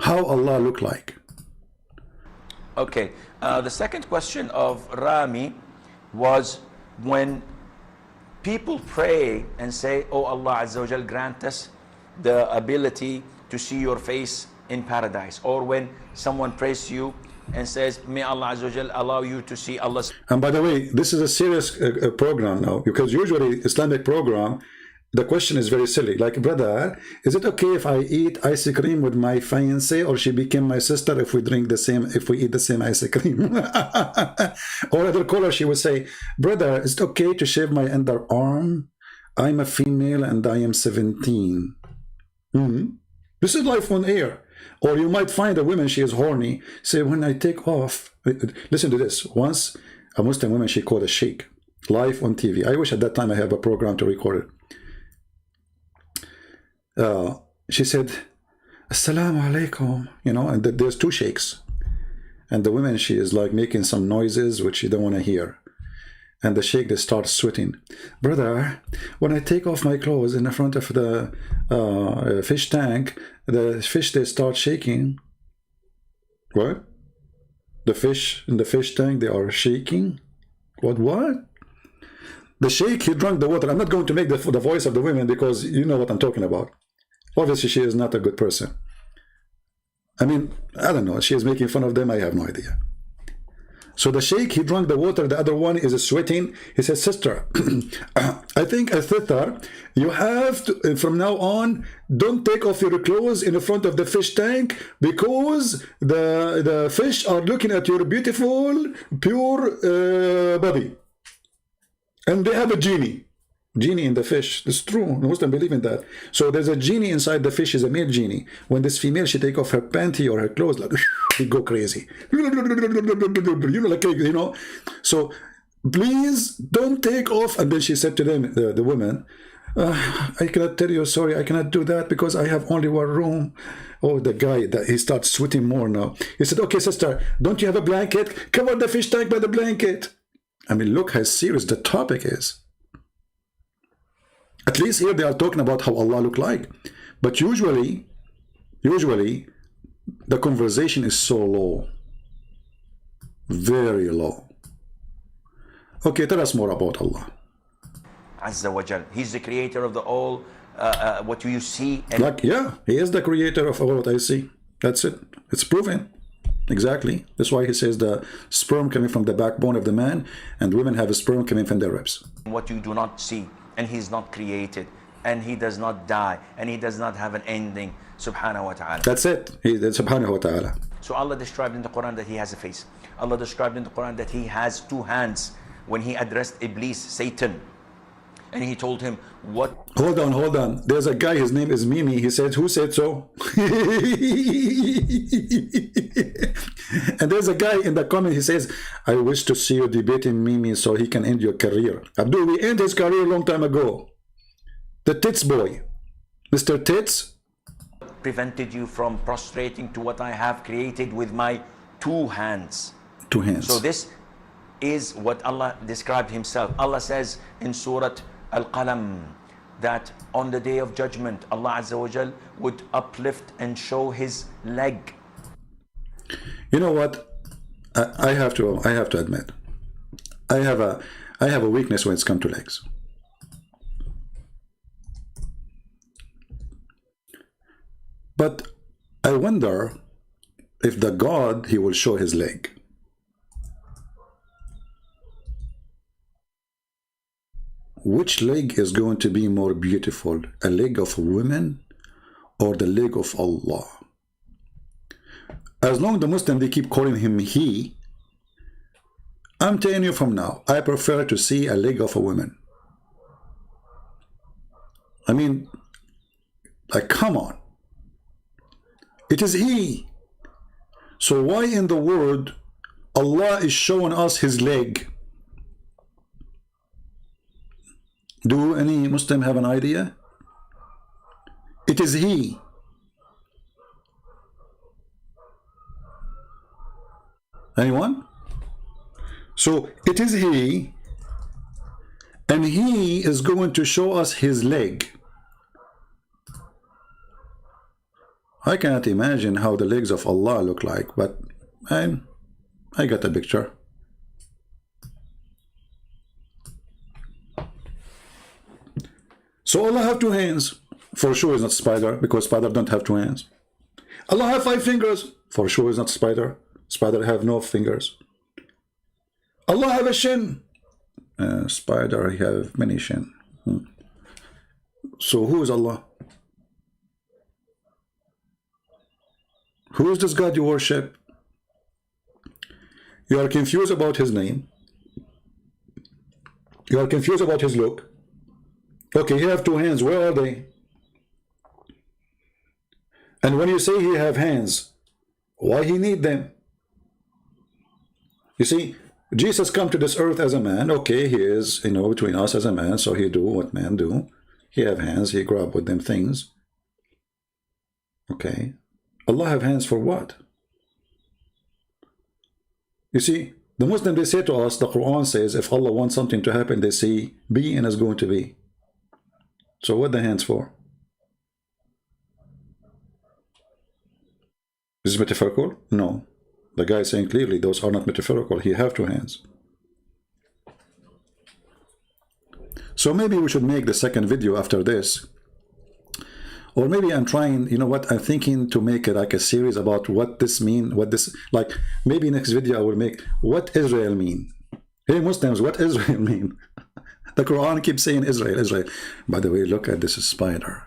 Speaker 1: How Allah look like?
Speaker 4: Okay, the second question of Rami was when people pray and say, oh Allah Azza wa Jal, grant us the ability to see your face in paradise, or when someone prays to you and says, may Allah Azza wa Jal allow you to see Allah's.
Speaker 1: And by the way, this is a serious program now, because usually Islamic program, the question is very silly. Like, brother, is it okay if I eat ice cream with my fiancée, or she became my sister if we drink the same, if we eat the same ice cream? Or other caller, she would say, brother, is it okay to shave my underarm? I'm a female and I am 17. This is life on air. Or you might find a woman, she is horny, say, when I take off, listen to this. Once a Muslim woman, she called a sheikh live on TV. I wish at that time I have a program to record it. She said, Assalamu alaikum, you know, and there's 2 sheikhs. And the woman, she is like making some noises which you don't want to hear. And the sheikh, they start sweating. Brother, when I take off my clothes in the front of the fish tank, the fish, they start shaking. What? The fish in the fish tank, they are shaking? What? The sheikh, he drank the water. I'm not going to make the voice of the women, because you know what I'm talking about. Obviously, she is not a good person. I mean, I don't know. She is making fun of them. I have no idea. So the sheikh, he drank the water. The other one is sweating. He said, sister, I think a sister, you have to, from now on, don't take off your clothes in the front of the fish tank, because the fish are looking at your beautiful, pure body. And they have a genie. Genie in the fish. It's true. Muslims believe in that. So there's a genie inside the fish, is a male genie. When this female, she take off her panty or her clothes, like they go crazy. You know, like, you know. So please don't take off. And then she said to them, the woman, I cannot tell you, sorry, I cannot do that because I have only one room. Oh, the guy, he starts sweating more now. He said, okay, sister, don't you have a blanket? Cover the fish tank by the blanket. I mean, look how serious the topic is. At least here they are talking about how Allah look like. But usually, the conversation is so low. Very low. Okay, tell us more about Allah.
Speaker 4: Azza wa Jal. He's the creator of the all, what you see. And
Speaker 1: Like, yeah, he is the creator of all what I see. That's it. It's proven. Exactly. That's why he says the sperm coming from the backbone of the man, and women have a sperm coming from their ribs.
Speaker 4: what you do not see. And he's not created. And he does not die. And he does not have an ending. Subhanahu wa ta'ala.
Speaker 1: That's it. Subhanahu wa ta'ala.
Speaker 4: So Allah described in the Quran that he has a face. Allah described in the Quran that he has two hands. When he addressed Iblis, Satan, and he told him, what?
Speaker 1: Hold on. There's a guy, his name is Mimi. He said, who said so? And there's a guy in the comment, he says, I wish to see you debating Mimi so he can end your career. Abdul, we ended his career a long time ago. The Tits boy, Mr. Tits.
Speaker 4: Prevented you from prostrating to what I have created with my two hands.
Speaker 1: Two hands.
Speaker 4: So this is what Allah described himself. Allah says in Surah Al-Qalam that on the day of judgment, Allah Azza wa Jal would uplift and show his leg.
Speaker 1: You know what? I have to admit, I have a weakness when it's come to legs. But I wonder if the God, he will show his leg. Which leg is going to be more beautiful? A leg of a woman or the leg of Allah? As long as the Muslim, they keep calling him he, I'm telling you from now, I prefer to see a leg of a woman. I mean, like, come on. It is he. So why in the world Allah is showing us his leg? Do any Muslim have an idea? It is he. Anyone? So it is he, and he is going to show us his leg. I cannot imagine how the legs of Allah look like, but I got a picture. So Allah have two hands. For sure is not spider, because spider don't have two hands. Allah have 5 fingers. For sure is not spider. Spider have no fingers. Allah have a shin. Spider have many shin. So who is Allah? Who is this God you worship? You are confused about his name. You are confused about his look. Okay, he have 2 hands. Where are they? And when you say he have hands, why he need them? You see, Jesus come to this earth as a man. Okay, he is, between us as a man, so he do what men do. He have hands, he grab with them things. Okay. Allah have hands for what? You see, the Muslim, they say to us, the Quran says, if Allah wants something to happen, they say, be and is going to be. So what the hands for? Is it metaphorical? No. The guy is saying clearly, those are not metaphorical. He have 2 hands. So maybe we should make the second video after this. Or maybe I'm trying, you know what, I'm thinking to make it like a series about what this mean, like maybe next video I will make what Israel mean. Hey Muslims, what Israel mean? The Quran keeps saying Israel, Israel. By the way, look at this spider.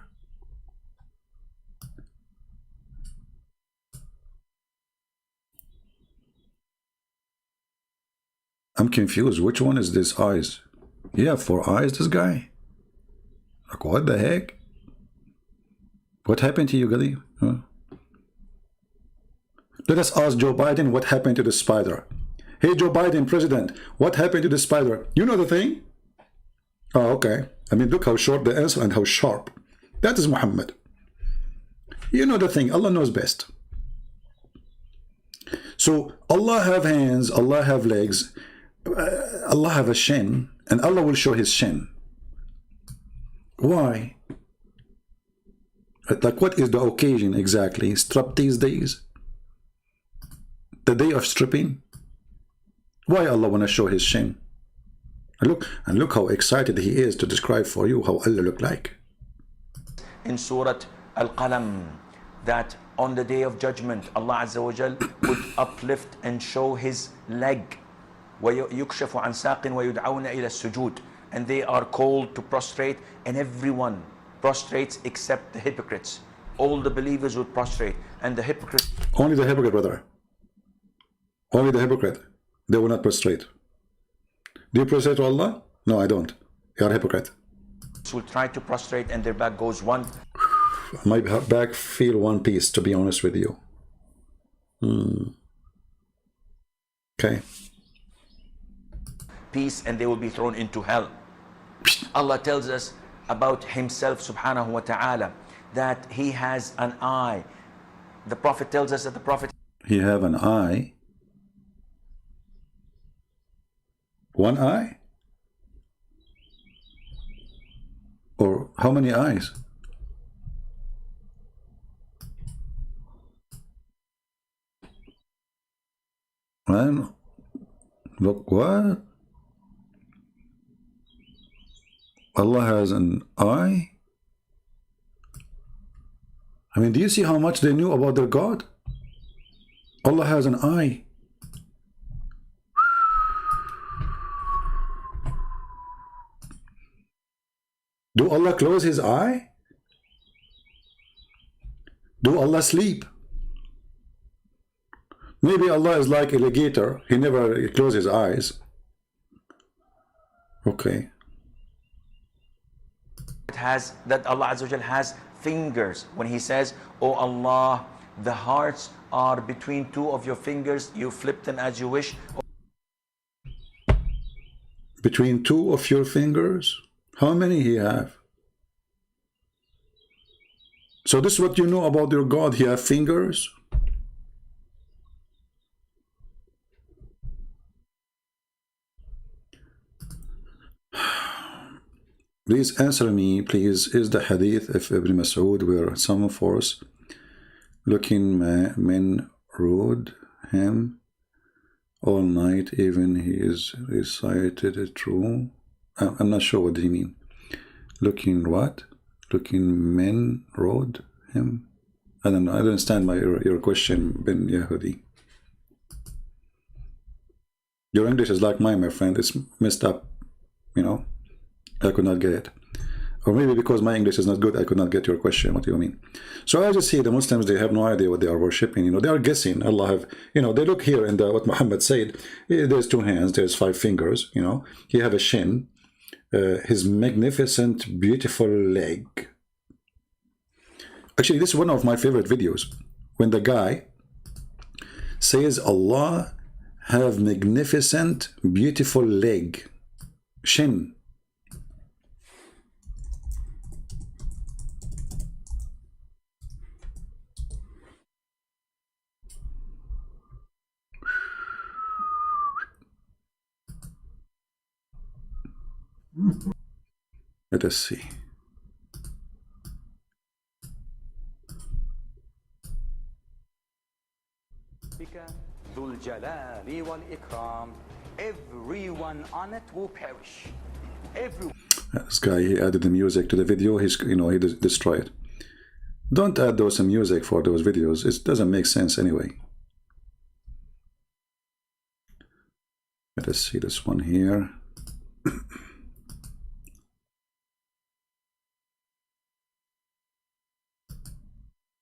Speaker 1: I'm confused. Which one is this eyes? Yeah, 4 eyes, this guy. Like, what the heck? What happened to you, Gali? Huh? Let us ask Joe Biden what happened to the spider. Hey, Joe Biden, president, what happened to the spider? You know the thing? Oh, okay. I mean, look how short the answer and how sharp. That is Muhammad. You know the thing. Allah knows best. So Allah have hands, Allah have legs, Allah have a shin, and Allah will show his shin. Why? Like, what is the occasion exactly? Striptease days? The day of stripping? Why Allah want to show his shin? And look how excited he is to describe for you how Allah look like.
Speaker 4: In Surah Al-Qalam, that on the day of judgment, Allah Azza wa Jal would uplift and show his leg. وَيُكْشَفُ عَنْ سَاقٍ وَيُدْعَوْنَ إِلَى السُّجُودِ. And they are called to prostrate, and everyone prostrates except the hypocrites. All the believers would prostrate, and the hypocrites...
Speaker 1: Only the hypocrite, brother. Only the hypocrite. They will not prostrate. Do you prostrate to Allah? No, I don't. You are a hypocrite.
Speaker 4: will try to prostrate, and their back goes one...
Speaker 1: My back feel one piece, to be honest with you. Okay.
Speaker 4: Peace, and they will be thrown into hell. Allah tells us about himself subhanahu wa ta'ala that he has an eye. The Prophet tells us that the Prophet...
Speaker 1: He have an eye? One eye? Or how many eyes? Man, look, what? Allah has an eye? I mean, do you see how much they knew about their God? Allah has an eye. Do Allah close his eye? Do Allah sleep? Maybe Allah is like an alligator. He never closes his eyes. Okay.
Speaker 4: That Allah Azza wa Jal has fingers. When he says, "Oh Allah, the hearts are between two of your fingers, you flip them as you wish."
Speaker 1: Between two of your fingers? How many he have? So this is what you know about your God. He have fingers? Please answer me, please. Is the hadith of Ibn Mas'ud where some force looking men rode him all night, even he is recited it true? I'm not sure what do you mean. Looking what? Looking men rode him? I don't know. I don't understand your question, Ben Yehudi. Your English is like mine, my friend. It's messed up, you know. I could not get it. Or maybe because my English is not good, I could not get your question. What do you mean? So I just see the Muslims, they have no idea what they are worshipping. You know, they are guessing. Allah have, you know, they look here in what Muhammad said. There's 2 hands, there's 5 fingers, you know. He have a shin, his magnificent, beautiful leg. Actually, this is one of my favorite videos. When the guy says Allah have magnificent, beautiful leg, shin. Let us see.
Speaker 5: Everyone on it will perish.
Speaker 1: This guy, he added the music to the video. He's, you know, he destroyed it. Don't add those music for those videos. It doesn't make sense anyway. Let us see this one here.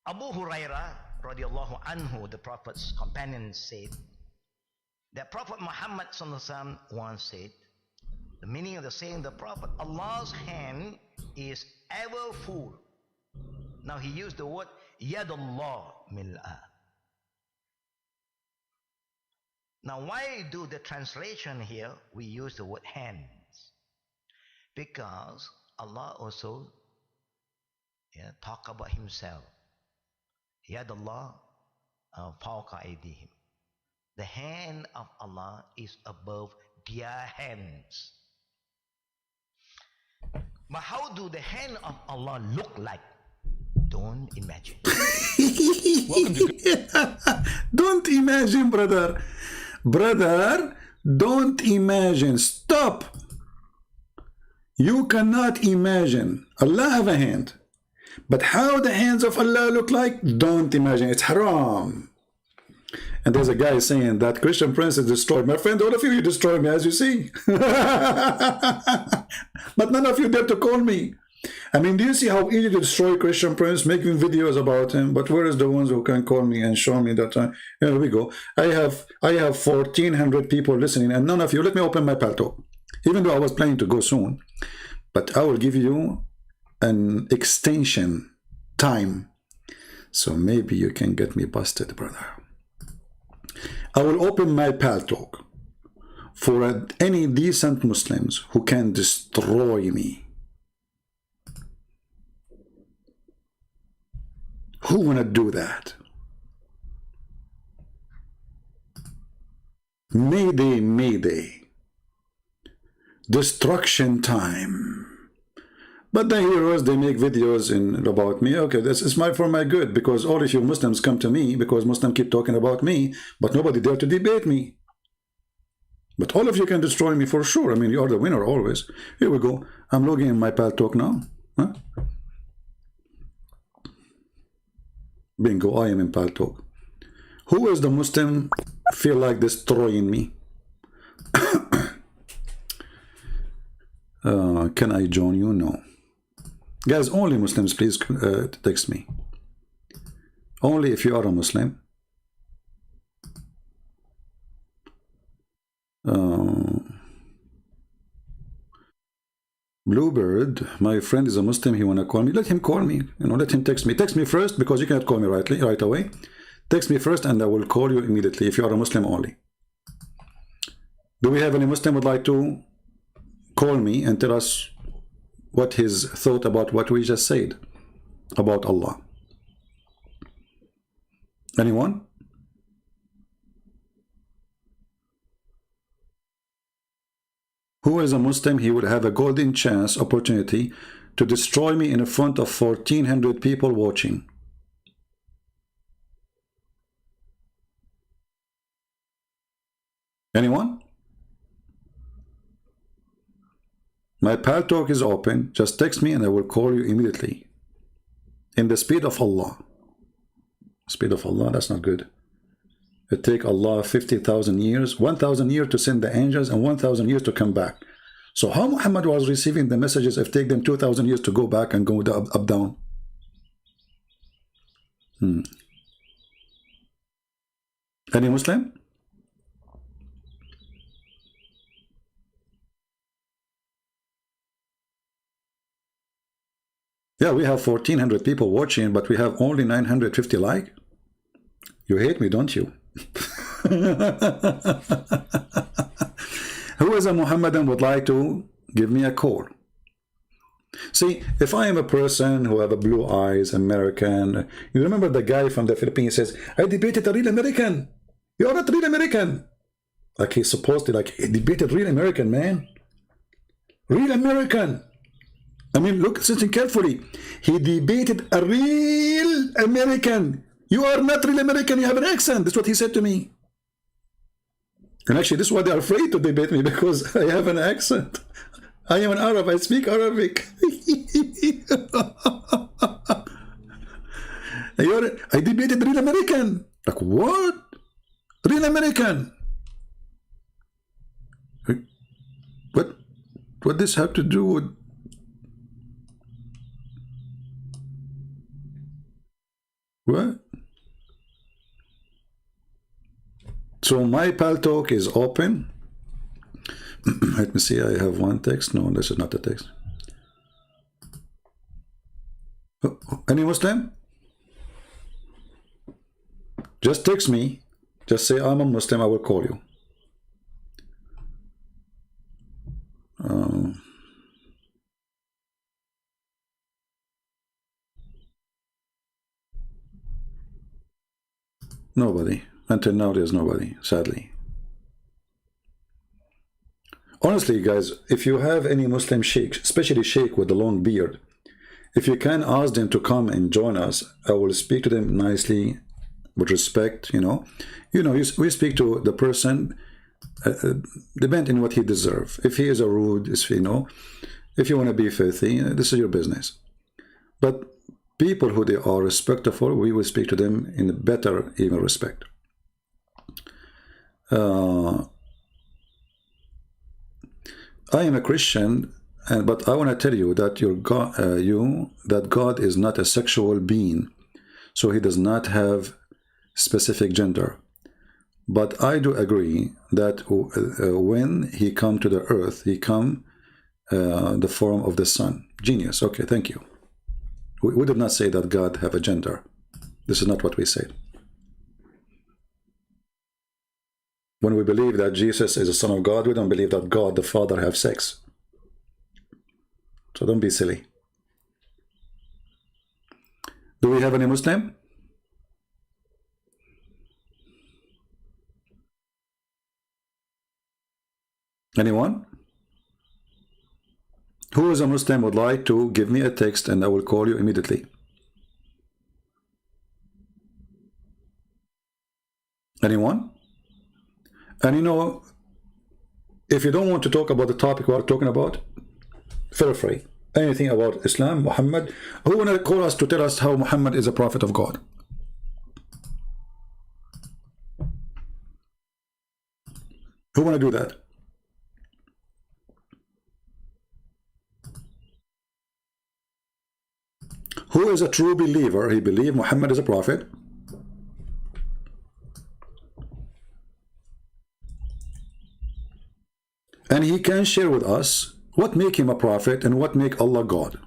Speaker 6: Abu Hurairah radiallahu anhu, the Prophet's companion, said that Prophet Muhammad sallallahu alaihi wasallam once said, the meaning of the saying, the Prophet, Allah's hand is ever full. Now he used the word Yadullah mil'a. Now why do the translation here we use the word hands? Because Allah also talk about himself. Yadullah fawqa aydihim. The hand of Allah is above their hands. But how do the hand of Allah look like? Don't imagine.
Speaker 1: Don't imagine, brother. Brother, don't imagine. Stop. You cannot imagine. Allah have a hand. But how the hands of Allah look like? Don't imagine. It's haram. And there's a guy saying that Christian Prince is destroyed. My friend, all of you destroy me, as you see. But none of you dare to call me. I mean, do you see how easy to destroy Christian Prince, making videos about him? But where is the ones who can call me and show me that? Here we go. I have 1,400 people listening, and none of you. Let me open my palto. Even though I was planning to go soon, but I will give you an extension time, so maybe you can get me busted, brother. I will open my paltalk for any decent Muslims who can destroy me. Who wanna do that? Mayday, mayday. Destruction time. But the heroes, they make videos about me. Okay, this is for my good, because all of you Muslims come to me because Muslims keep talking about me, but nobody dare to debate me. But all of you can destroy me for sure. I mean, you are the winner always. Here we go. I'm logging in my paltalk now. Huh? Bingo, I am in paltalk. Who is the Muslim feel like destroying me? Can I join you? No. Guys, only Muslims, please text me. Only if you are a Muslim. Bluebird, my friend is a Muslim. He wanna call me. Let him call me. You know, let him text me. Text me first, because you cannot call me right away. Text me first, and I will call you immediately if you are a Muslim only. Do we have any Muslim would like to call me and tell us what his thought about what we just said about Allah? Anyone? Who is a Muslim? He would have a golden chance, opportunity to destroy me in front of 1,400 people watching. Anyone? My paltalk is open. Just text me and I will call you immediately. In the speed of Allah. Speed of Allah, that's not good. It take Allah 50,000 years, 1,000 years to send the angels and 1,000 years to come back. So how Muhammad was receiving the messages if take them 2,000 years to go back and go up down? Any Muslim? Yeah, we have 1,400 people watching, but we have only 950 like. You hate me, don't you? Who is a Muhammadan would like to give me a call? See, if I am a person who have a blue eyes, American, you remember the guy from the Philippines says, I debated a real American. You are not real American. Like he's supposed to, like, he debated real American, man. Real American. I mean, look, listen carefully. He debated a real American. You are not real American, you have an accent. That's what he said to me. And actually, this is why they are afraid to debate me, because I have an accent. I am an Arab, I speak Arabic. I debated real American. Like, what? Real American? What this have to do with... What? So my paltalk is open. Let me see, I have one text. No, this is not the text. Any Muslim? Just text me. Just say I'm a Muslim, I will call you. Nobody. Until now, there's nobody, sadly. Honestly, guys, if you have any Muslim sheikh, especially sheikh with the long beard, if you can ask them to come and join us, I will speak to them nicely, with respect, we speak to the person, depending on what he deserves. If he is a rude, if you want to be filthy, this is your business. But people who they are respectful, we will speak to them in a better, even respect. I am a Christian, but I want to tell you that that God is not a sexual being, so he does not have specific gender. But I do agree that when he come to the earth, he come the form of the sun. Genius. Okay, thank you. We did not say that God have a gender. This is not what we said. When we believe that Jesus is the Son of God, we don't believe that God the Father have sex. So don't be silly. Do we have any Muslim? Anyone? Who is a Muslim would like to give me a text and I will call you immediately. Anyone? And if you don't want to talk about the topic we are talking about, feel free. Anything about Islam, Muhammad. Who want to call us to tell us how Muhammad is a prophet of God? Who want to do that? Who is a true believer? He believes Muhammad is a prophet. And he can share with us what make him a prophet and what make Allah God.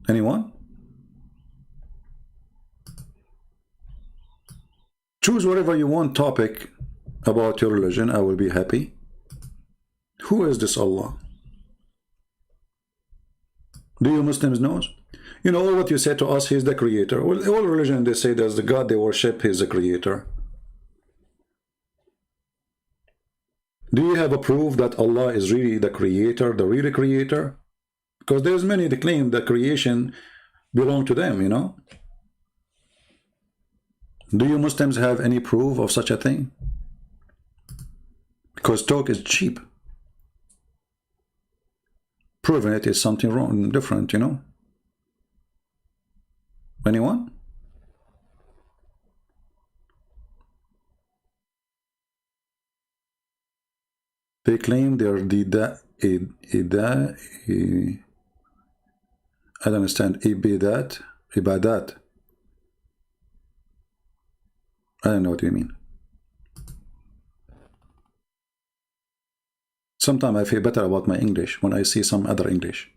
Speaker 1: Anyone? Choose whatever you want topic about your religion. I will be happy. Who is this Allah? Do you Muslims know? All what you say to us, he's the creator. Well, all religion, they say there's the God they worship, he's the creator. Do you have a proof that Allah is really the creator, the real creator? Because there's many that claim that creation belong to them, Do you Muslims have any proof of such a thing? Because talk is cheap. Proving it is something wrong, different, Anyone? They claim they are I don't understand. Ibadat. I don't know what you mean. Sometimes I feel better about my English when I see some other English.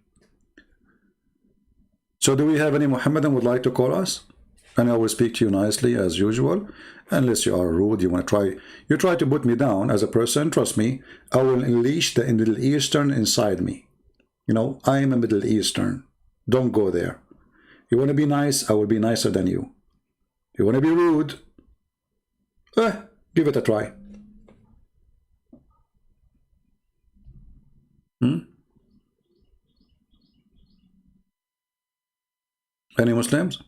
Speaker 1: So do we have any Muhammadan would like to call us? And I will speak to you nicely as usual. Unless you are rude, you try to put me down as a person, trust me, I will unleash the Middle Eastern inside me. I am a Middle Eastern. Don't go there. You want to be nice, I will be nicer than you. You want to be rude? Give it a try. Any Muslims?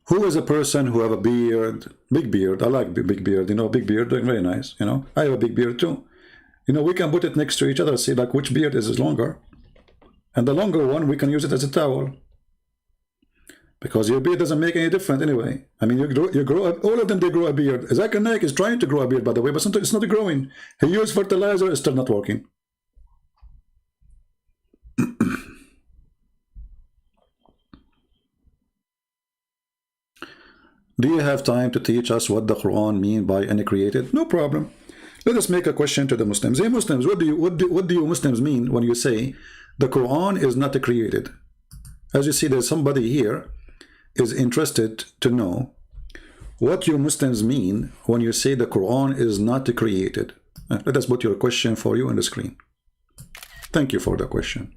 Speaker 1: Who is a person who have a beard, big beard? I like big beard, big beard, very nice, I have a big beard too. We can put it next to each other, see like which beard is longer. And the longer one, we can use it as a towel. Because your beard doesn't make any difference anyway. I mean, you grow up, all of them, they grow a beard. Zakir Naik is trying to grow a beard, by the way, but it's not growing. He used fertilizer, it's still not working. Do you have time to teach us what the Quran means by uncreated? No problem. Let us make a question to the Muslims. Hey Muslims, what do you Muslims mean when you say the Quran is not created? As you see, there's somebody here is interested to know what you Muslims mean when you say the Quran is not created. Let us put your question for you on the screen. Thank you for the question.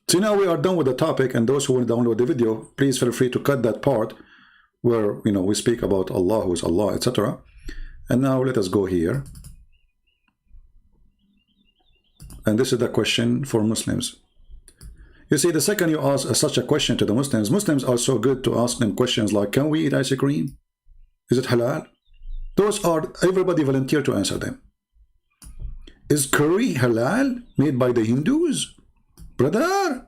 Speaker 1: See, now we are done with the topic, and those who want to download the video, please feel free to cut that part where, you know, we speak about Allah, who is Allah, etc. And now let us go here. And this is the question for Muslims. You see, the second you ask such a question to the Muslims, Muslims are so good to ask them questions like, can we eat ice cream? Is it halal? Those are, everybody volunteer to answer them. Is curry halal made by the Hindus? Brother?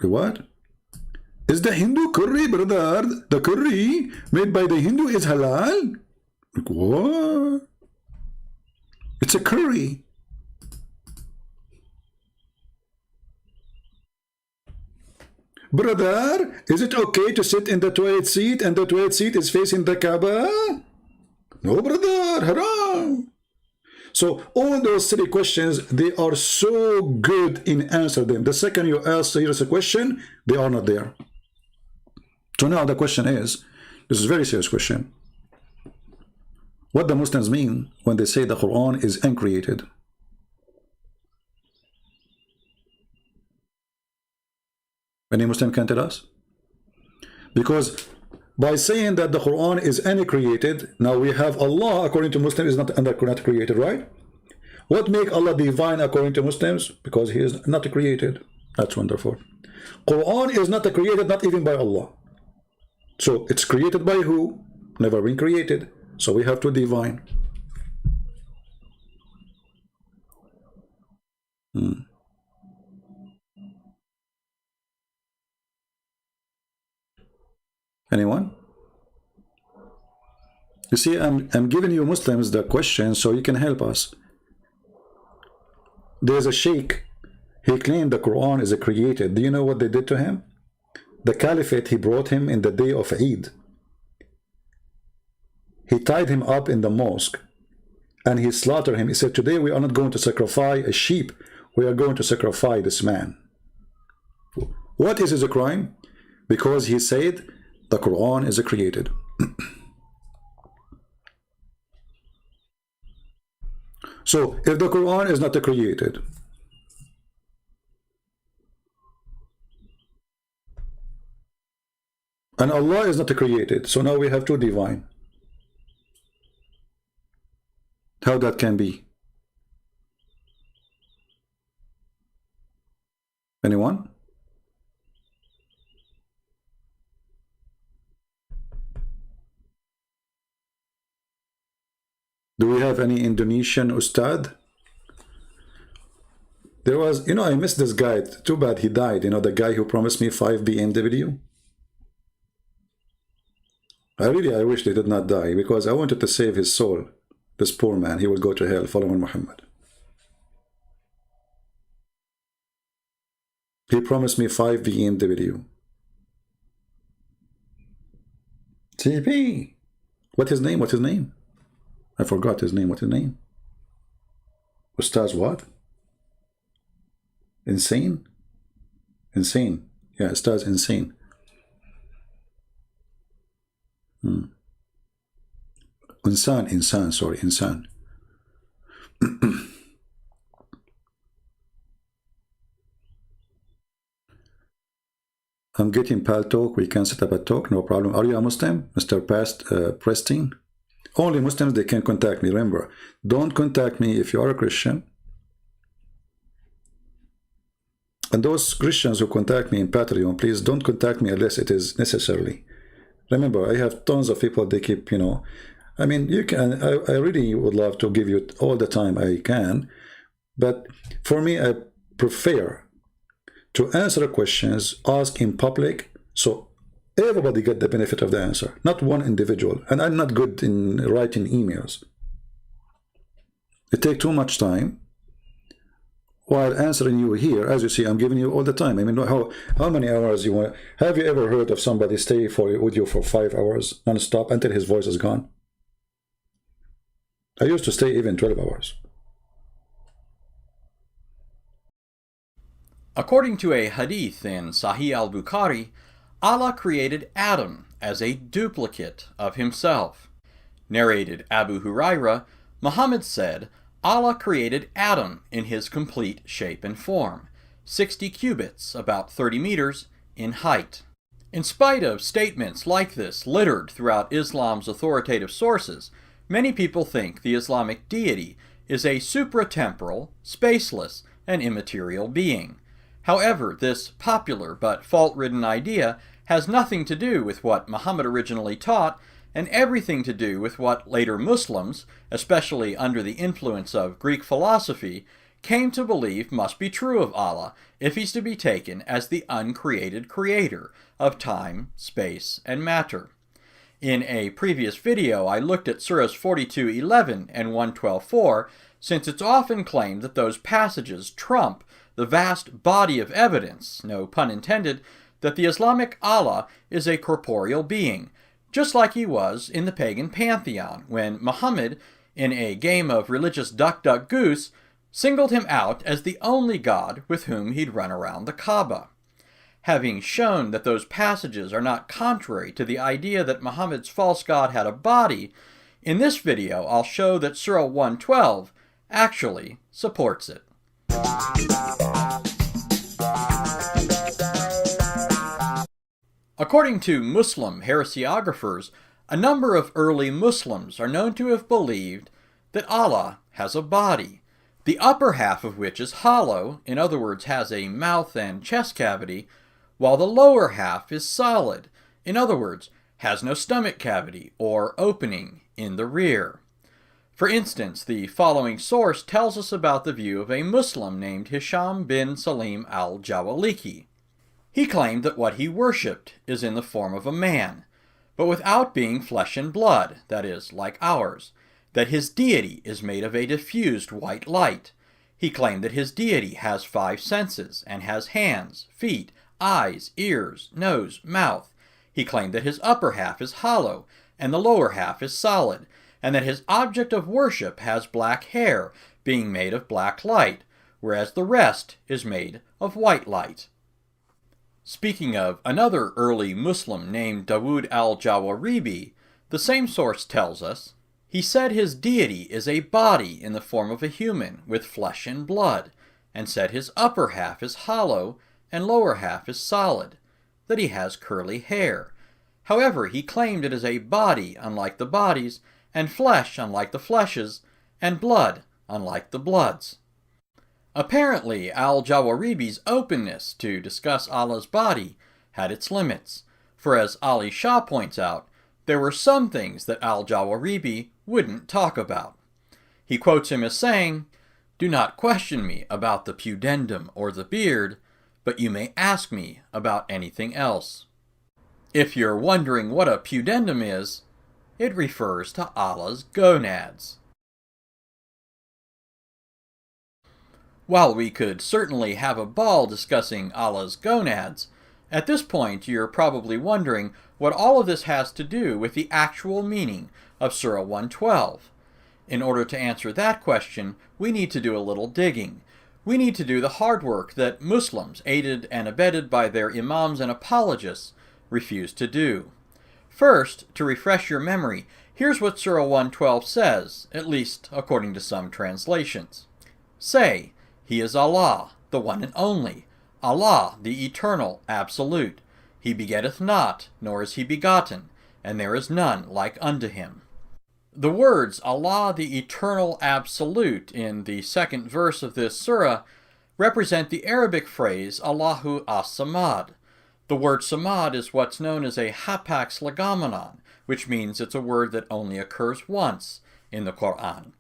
Speaker 1: What? Is the Hindu curry, brother, the curry made by the Hindu is halal? Like, what? It's a curry. Brother, is it okay to sit in the toilet seat and the toilet seat is facing the Kaaba? No, brother, haram. So all those silly questions, they are so good in answer them. The second you ask serious a question, they are not there. So now the question is, this is a very serious question. What the Muslims mean when they say the Quran is uncreated? Any Muslim can tell us? Because by saying that the Quran is uncreated, now we have Allah, according to Muslims, is not created, right? What make Allah divine according to Muslims? Because he is not created. That's wonderful. Quran is not created, not even by Allah. So it's created by who? Never been created. So we have to divine. Anyone? You see, I'm giving you Muslims the question so you can help us. There's a sheikh. He claimed the Quran is created. Do you know what they did to him? The caliphate, he brought him in the day of Eid. He tied him up in the mosque and he slaughtered him. He said, today we are not going to sacrifice a sheep. We are going to sacrifice this man. What is his crime? Because he said the Quran is created. So if the Quran is not created, and Allah is not created, so now we have two divine. How that can be? Anyone? Do we have any Indonesian Ustad? There was, you know, I missed this guy. Too bad he died. You know, the guy who promised me 5 BMW. I wish they did not die, because I wanted to save his soul. This poor man, he will go to hell following Muhammad. He promised me 5 BMW. TP. What's his name? What's his name? I forgot his name. What's his name? Ustaz what? Insane? Insane. Yeah, Ustaz Insane. Insan, sorry, Insan. I'm getting pal talk. We can set up a talk, no problem. Are you a Muslim, Mr. Preston? Only Muslims, they can contact me. Remember, don't contact me if you are a Christian. And those Christians who contact me in Patreon, please don't contact me unless it is necessarily. Remember, I have tons of people, they keep, you know, I mean, you can, I really would love to give you all the time I can, but for me, I prefer to answer questions asked in public, so everybody get the benefit of the answer, not one individual. And I'm not good in writing emails. It takes too much time. while answering you here. As you see, I'm giving you all the time. I mean, how many hours you want? Have you ever heard of somebody stay with you for 5 hours non-stop until his voice is gone? I used to stay even 12 hours.
Speaker 7: According to a hadith in Sahih al-Bukhari, Allah created Adam as a duplicate of himself. Narrated Abu Huraira, Muhammad said, Allah created Adam in his complete shape and form, 60 cubits, about 30 meters, in height. In spite of statements like this littered throughout Islam's authoritative sources, many people think the Islamic deity is a supratemporal, spaceless, and immaterial being. However, this popular but fault-ridden idea has nothing to do with what Muhammad originally taught, and everything to do with what later Muslims, especially under the influence of Greek philosophy, came to believe must be true of Allah if he's to be taken as the uncreated creator of time, space, and matter. In a previous video, I looked at surahs 42:11 and 112:4, since it's often claimed that those passages trump the vast body of evidence, no pun intended, that the Islamic Allah is a corporeal being, just like he was in the pagan pantheon, when Muhammad, in a game of religious duck-duck-goose, singled him out as the only god with whom he'd run around the Kaaba. Having shown that those passages are not contrary to the idea that Muhammad's false god had a body, in this video I'll show that Surah 112 actually supports it. According to Muslim heresiographers, a number of early Muslims are known to have believed that Allah has a body, the upper half of which is hollow, in other words has a mouth and chest cavity, while the lower half is solid, in other words has no stomach cavity or opening in the rear. For instance, the following source tells us about the view of a Muslim named Hisham bin Salim al-Jawaliki. He claimed that what he worshipped is in the form of a man, but without being flesh and blood, that is, like ours, that his deity is made of a diffused white light. He claimed that his deity has 5 senses and has hands, feet, eyes, ears, nose, mouth. He claimed that his upper half is hollow and the lower half is solid, and that his object of worship has black hair, being made of black light, whereas the rest is made of white light. Speaking of another early Muslim named Dawood al-Jawaribi, the same source tells us, he said his deity is a body in the form of a human with flesh and blood, and said his upper half is hollow and lower half is solid, that he has curly hair. However, he claimed it is a body unlike the bodies, and flesh unlike the fleshes, and blood unlike the bloods. Apparently, al-Jawaribi's openness to discuss Allah's body had its limits, for as Ali Shah points out, there were some things that al-Jawaribi wouldn't talk about. He quotes him as saying, "Do not question me about the pudendum or the beard, but you may ask me about anything else." If you're wondering what a pudendum is, it refers to Allah's gonads. While we could certainly have a ball discussing Allah's gonads, at this point you're probably wondering what all of this has to do with the actual meaning of Surah 112. In order to answer that question, we need to do a little digging. We need to do the hard work that Muslims, aided and abetted by their imams and apologists, refuse to do. First, to refresh your memory, here's what Surah 112 says, at least according to some translations. Say, He is Allah, the one and only, Allah, the eternal, absolute. He begetteth not, nor is he begotten, and there is none like unto him. The words Allah, the eternal, absolute, in the second verse of this surah, represent the Arabic phrase Allahu as-Samad. The word Samad is what's known as a hapax legomenon, which means it's a word that only occurs once in the Quran.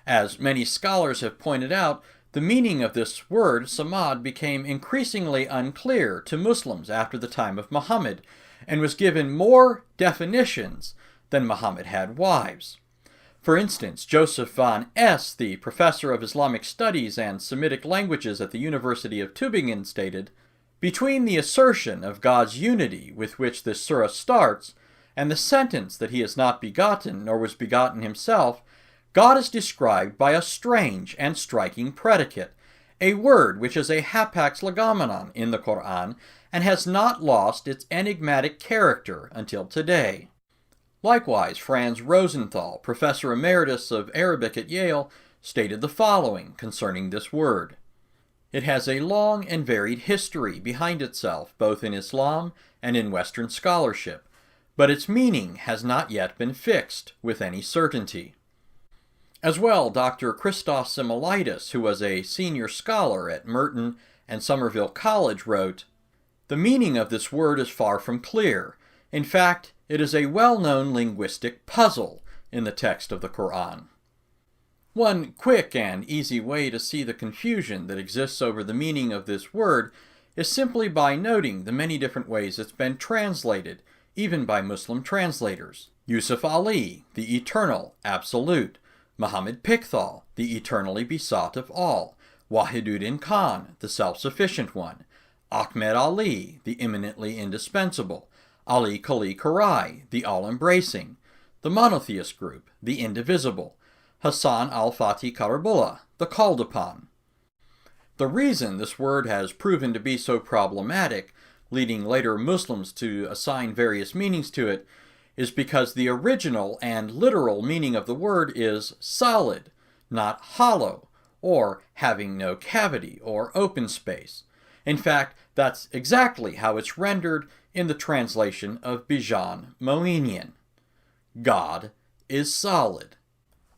Speaker 7: As many scholars have pointed out, the meaning of this word, Samad, became increasingly unclear to Muslims after the time of Muhammad, and was given more definitions than Muhammad had wives. For instance, Joseph von S., the professor of Islamic Studies and Semitic Languages at the University of Tübingen, stated, "Between the assertion of God's unity with which this surah starts, and the sentence that he is not begotten, nor was begotten himself, God is described by a strange and striking predicate, a word which is a hapax legomenon in the Quran, and has not lost its enigmatic character until today." Likewise, Franz Rosenthal, professor emeritus of Arabic at Yale, stated the following concerning this word: "It has a long and varied history behind itself, both in Islam and in Western scholarship, but its meaning has not yet been fixed with any certainty." As well, Dr. Christoph Simulaitis, who was a senior scholar at Merton and Somerville College, wrote, "The meaning of this word is far from clear. In fact, it is a well-known linguistic puzzle in the text of the Quran." One quick and easy way to see the confusion that exists over the meaning of this word is simply by noting the many different ways it's been translated, even by Muslim translators. Yusuf Ali, the eternal, absolute; Muhammad Pickthall, the eternally besought of all; Wahiduddin Khan, the self-sufficient one; Ahmed Ali, the imminently indispensable; Ali Kali Karai, the all-embracing; the monotheist group, the indivisible; Hassan al-Fatih Karabullah, the called upon. The reason this word has proven to be so problematic, leading later Muslims to assign various meanings to it, is because the original and literal meaning of the word is solid, not hollow, or having no cavity or open space. In fact, that's exactly how it's rendered in the translation of Bijan Moinian. God is solid.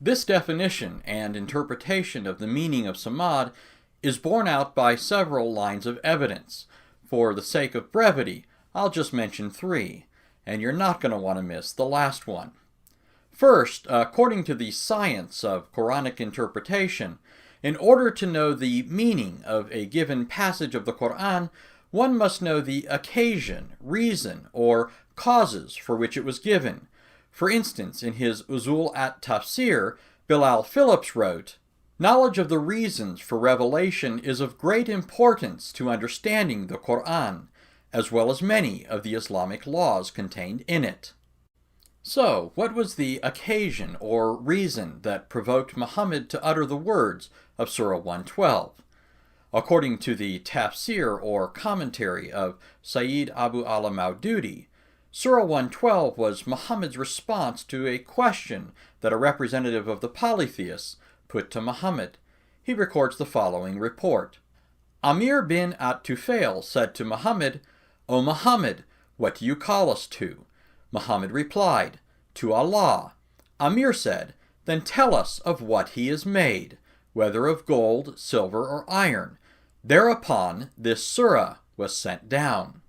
Speaker 7: This definition and interpretation of the meaning of samad is borne out by several lines of evidence. For the sake of brevity, I'll just mention 3, and you're not going to want to miss the last one. First, according to the science of Quranic interpretation, in order to know the meaning of a given passage of the Quran, one must know the occasion, reason, or causes for which it was given. For instance, in his Uzul at-Tafsir, Bilal Phillips wrote, "Knowledge of the reasons for revelation is of great importance to understanding the Quran, as well as many of the Islamic laws contained in it." So, what was the occasion or reason that provoked Muhammad to utter the words of Surah 112? According to the tafsir or commentary of Sayyid Abu Ala Maududi, Surah 112 was Muhammad's response to a question that a representative of the polytheists put to Muhammad. He records the following report. Amir bin at-Tufail said to Muhammad, "O Muhammad, what do you call us to?" Muhammad replied, "To Allah." Amir said, "Then tell us of what he is made, whether of gold, silver, or iron." Thereupon this surah was sent down.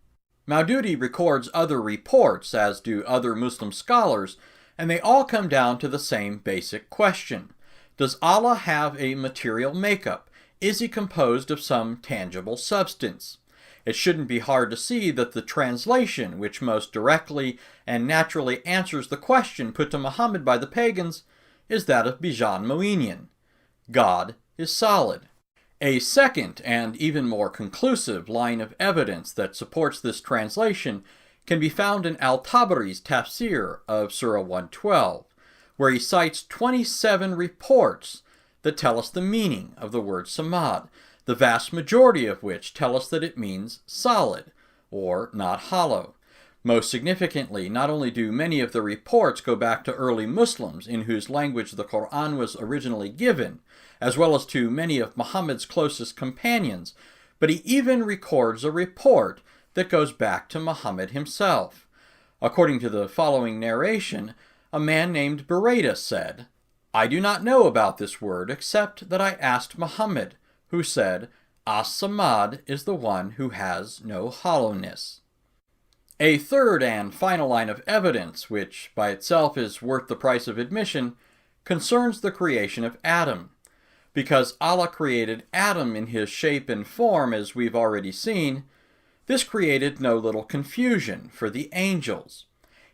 Speaker 7: Maududi records other reports, as do other Muslim scholars, and they all come down to the same basic question. Does Allah have a material makeup? Is he composed of some tangible substance? It shouldn't be hard to see that the translation which most directly and naturally answers the question put to Muhammad by the pagans is that of Bijan Moinian. God is solid. A second and even more conclusive line of evidence that supports this translation can be found in Al-Tabari's tafsir of Surah 112, where he cites 27 reports that tell us the meaning of the word samad, the vast majority of which tell us that it means solid, or not hollow. Most significantly, not only do many of the reports go back to early Muslims in whose language the Quran was originally given, as well as to many of Muhammad's closest companions, but he even records a report that goes back to Muhammad himself. According to the following narration, a man named Buraida said, "I do not know about this word except that I asked Muhammad, who said, As-Samad is the one who has no hollowness." A third and final line of evidence, which by itself is worth the price of admission, concerns the creation of Adam. Because Allah created Adam in his shape and form, as we've already seen, this created no little confusion for the angels.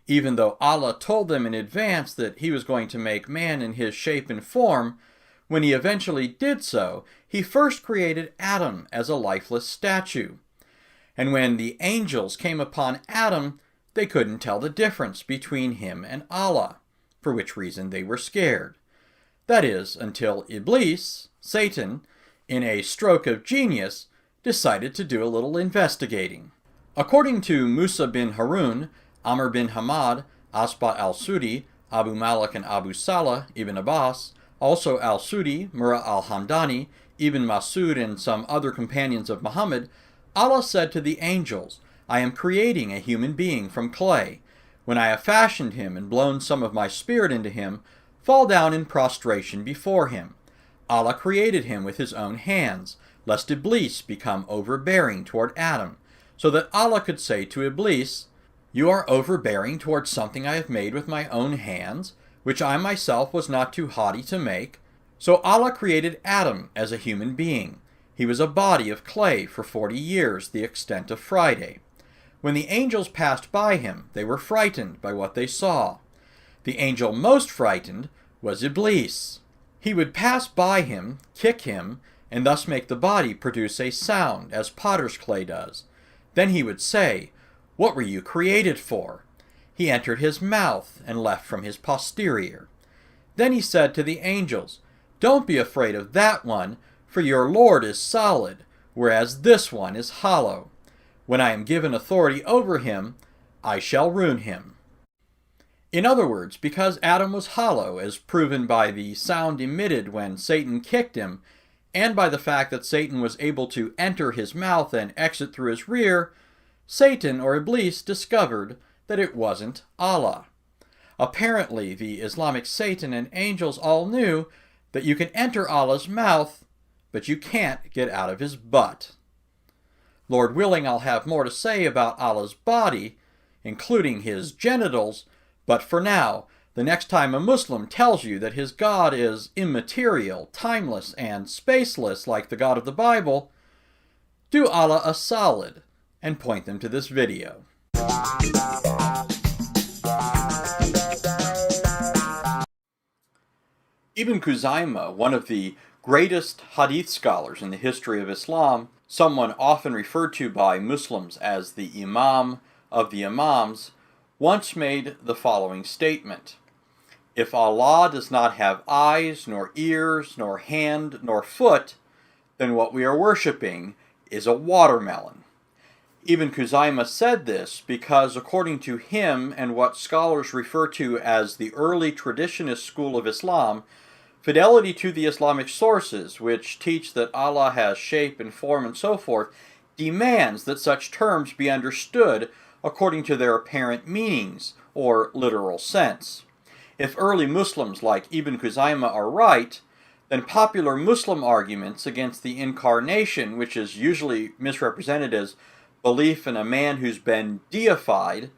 Speaker 7: even though Allah told them in advance that he was going to make man in his shape and form. When he eventually did so, he first created Adam as a lifeless statue. And when the angels came upon Adam, they couldn't tell the difference between him and Allah, for which reason they were scared. That is, until Iblis, Satan, in a stroke of genius, decided to do a little investigating. According to Musa bin Harun, Amr bin Hamad, Asbat al-Sudi, Abu Malik and Abu Salah, Ibn Abbas, also al-Sudi, Murrah al-Hamdani, Ibn Masud, and some other companions of Muhammad, Allah said to the angels, I am creating a human being from clay. When I have fashioned him and blown some of my spirit into him, fall down in prostration before him. Allah created him with his own hands, lest Iblis become overbearing toward Adam, so that Allah could say to Iblis, You are overbearing toward something I have made with my own hands, which I myself was not too haughty to make. So Allah created Adam as a human being. He was a body of clay for 40 years, the extent of Friday. When the angels passed by him, they were frightened by what they saw. The angel most frightened was Iblis. He would pass by him, kick him, and thus make the body produce a sound, as potter's clay does. Then he would say, What were you created for? He entered his mouth and left from his posterior. Then he said to the angels, Don't be afraid of that one, for your Lord is solid, whereas this one is hollow. When I am given authority over him, I shall ruin him. In other words, because Adam was hollow, as proven by the sound emitted when Satan kicked him, and by the fact that Satan was able to enter his mouth and exit through his rear, Satan or Iblis discovered that it wasn't Allah. Apparently, the Islamic Satan and angels all knew that you can enter Allah's mouth, but you can't get out of his butt. Lord willing, I'll have more to say about Allah's body, including his genitals, but for now, the next time a Muslim tells you that his God is immaterial, timeless, and spaceless like the God of the Bible, do Allah a solid and point them to this video. Ibn Khuzaymah, one of the greatest hadith scholars in the history of Islam, someone often referred to by Muslims as the Imam of the Imams, once made the following statement. If Allah does not have eyes, nor ears, nor hand, nor foot, then what we are worshipping is a watermelon. Ibn Khuzaymah said this because, according to him and what scholars refer to as the early traditionist school of Islam, fidelity to the Islamic sources, which teach that Allah has shape and form and so forth, demands that such terms be understood according to their apparent meanings, or literal sense. If early Muslims like Ibn Khuzaymah are right, then popular Muslim arguments against the incarnation, which is usually misrepresented as belief in a man who's been deified,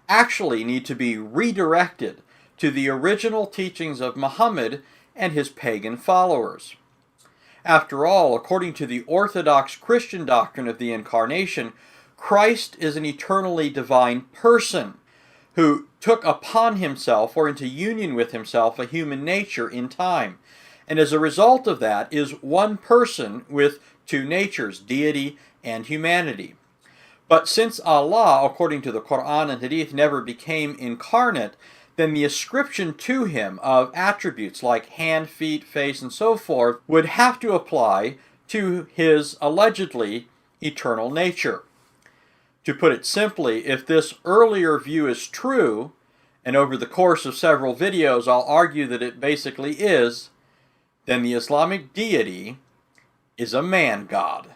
Speaker 7: actually need to be redirected to the original teachings of Muhammad and his pagan followers. After all, according to the Orthodox Christian doctrine of the Incarnation, Christ is an eternally divine person who took upon himself or into union with himself a human nature in time, and as a result of that is one person with two natures, deity and humanity. But since Allah, according to the Quran and Hadith, never became incarnate, then the ascription to him of attributes like hand, feet, face, and so forth would have to apply to his allegedly eternal nature. To put it simply, if this earlier view is true, and over the course of several videos I'll argue that it basically is, then the Islamic deity is a man-god.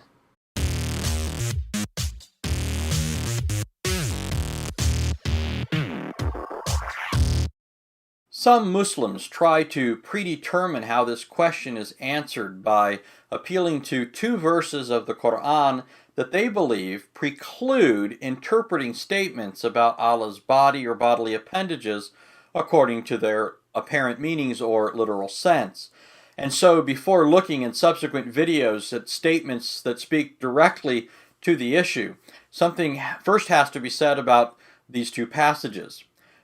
Speaker 7: Some Muslims try to predetermine how this question is answered by appealing to two verses of the Quran that they believe preclude interpreting statements about Allah's body or bodily appendages according to their apparent meanings or literal sense. And so before looking in subsequent videos at statements that speak directly to the issue, something first has to be said about these two passages.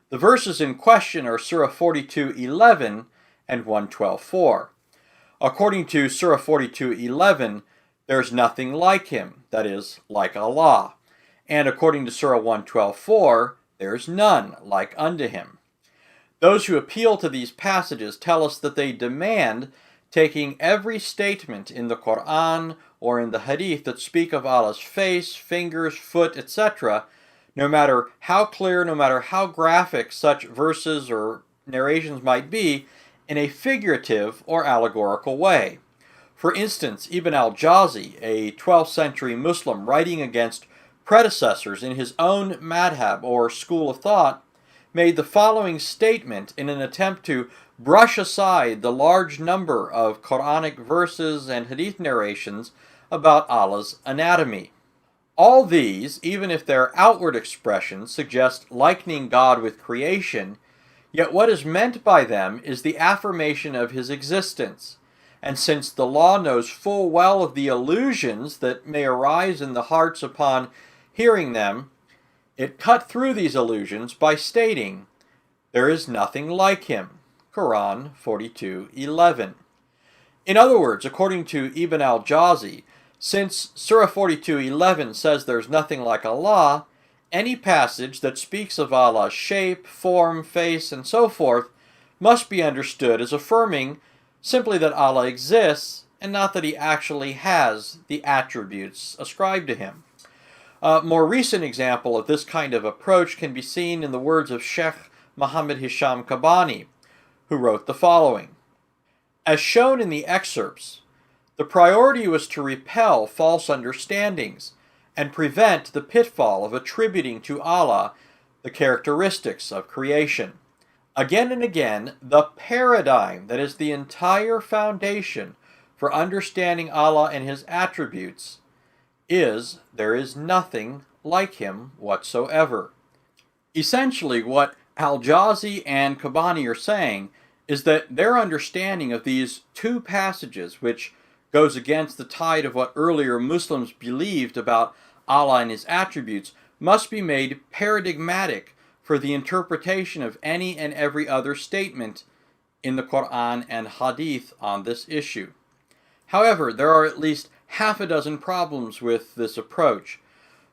Speaker 7: The verses in question are Surah 42:11 and 112:4. According to Surah 42:11, there's nothing like him, that is, like Allah. And according to Surah 112:4, there's none like unto him. Those who appeal to these passages tell us that they demand taking every statement in the Quran or in the Hadith that speak of Allah's face, fingers, foot, etc., no matter how clear, no matter how graphic such verses or narrations might be, in a figurative or allegorical way. For instance, Ibn al-Jawzi, a 12th century Muslim writing against predecessors in his own madhab or school of thought, made the following statement in an attempt to brush aside the large number of Quranic verses and Hadith narrations about Allah's anatomy. All these, even if their outward expressions suggest likening God with creation, yet what is meant by them is the affirmation of his existence. And since the law knows full well of the illusions that may arise in the hearts upon hearing them, it cut through these illusions by stating, "There is nothing like him." Quran 42:11. In other words, according to Ibn al-Jawzi, since Surah 42:11 says there's nothing like Allah, any passage that speaks of Allah's shape, form, face, and so forth must be understood as affirming simply that Allah exists and not that he actually has the attributes ascribed to him. A more recent example of this kind of approach can be seen in the words of Sheikh Muhammad Hisham Kabani, who wrote the following. As shown in the excerpts, the priority was to repel false understandings and prevent the pitfall of attributing to Allah the characteristics of creation. Again and again, the paradigm that is the entire foundation for understanding Allah and his attributes is there is nothing like him whatsoever. Essentially, what Al-Jawzi and Kabani are saying is that their understanding of these two passages, which goes against the tide of what earlier Muslims believed about Allah and his attributes, must be made paradigmatic for the interpretation of any and every other statement in the Quran and Hadith on this issue. However, there are at least half a dozen problems with this approach.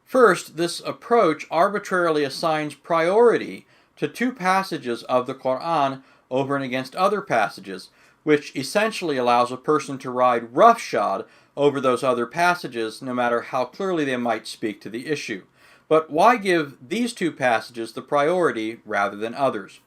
Speaker 7: First, this approach arbitrarily assigns priority to two passages of the Quran over and against other passages, which essentially allows a person to ride roughshod over those other passages, no matter how clearly they might speak to the issue. But why give these two passages the priority rather than others?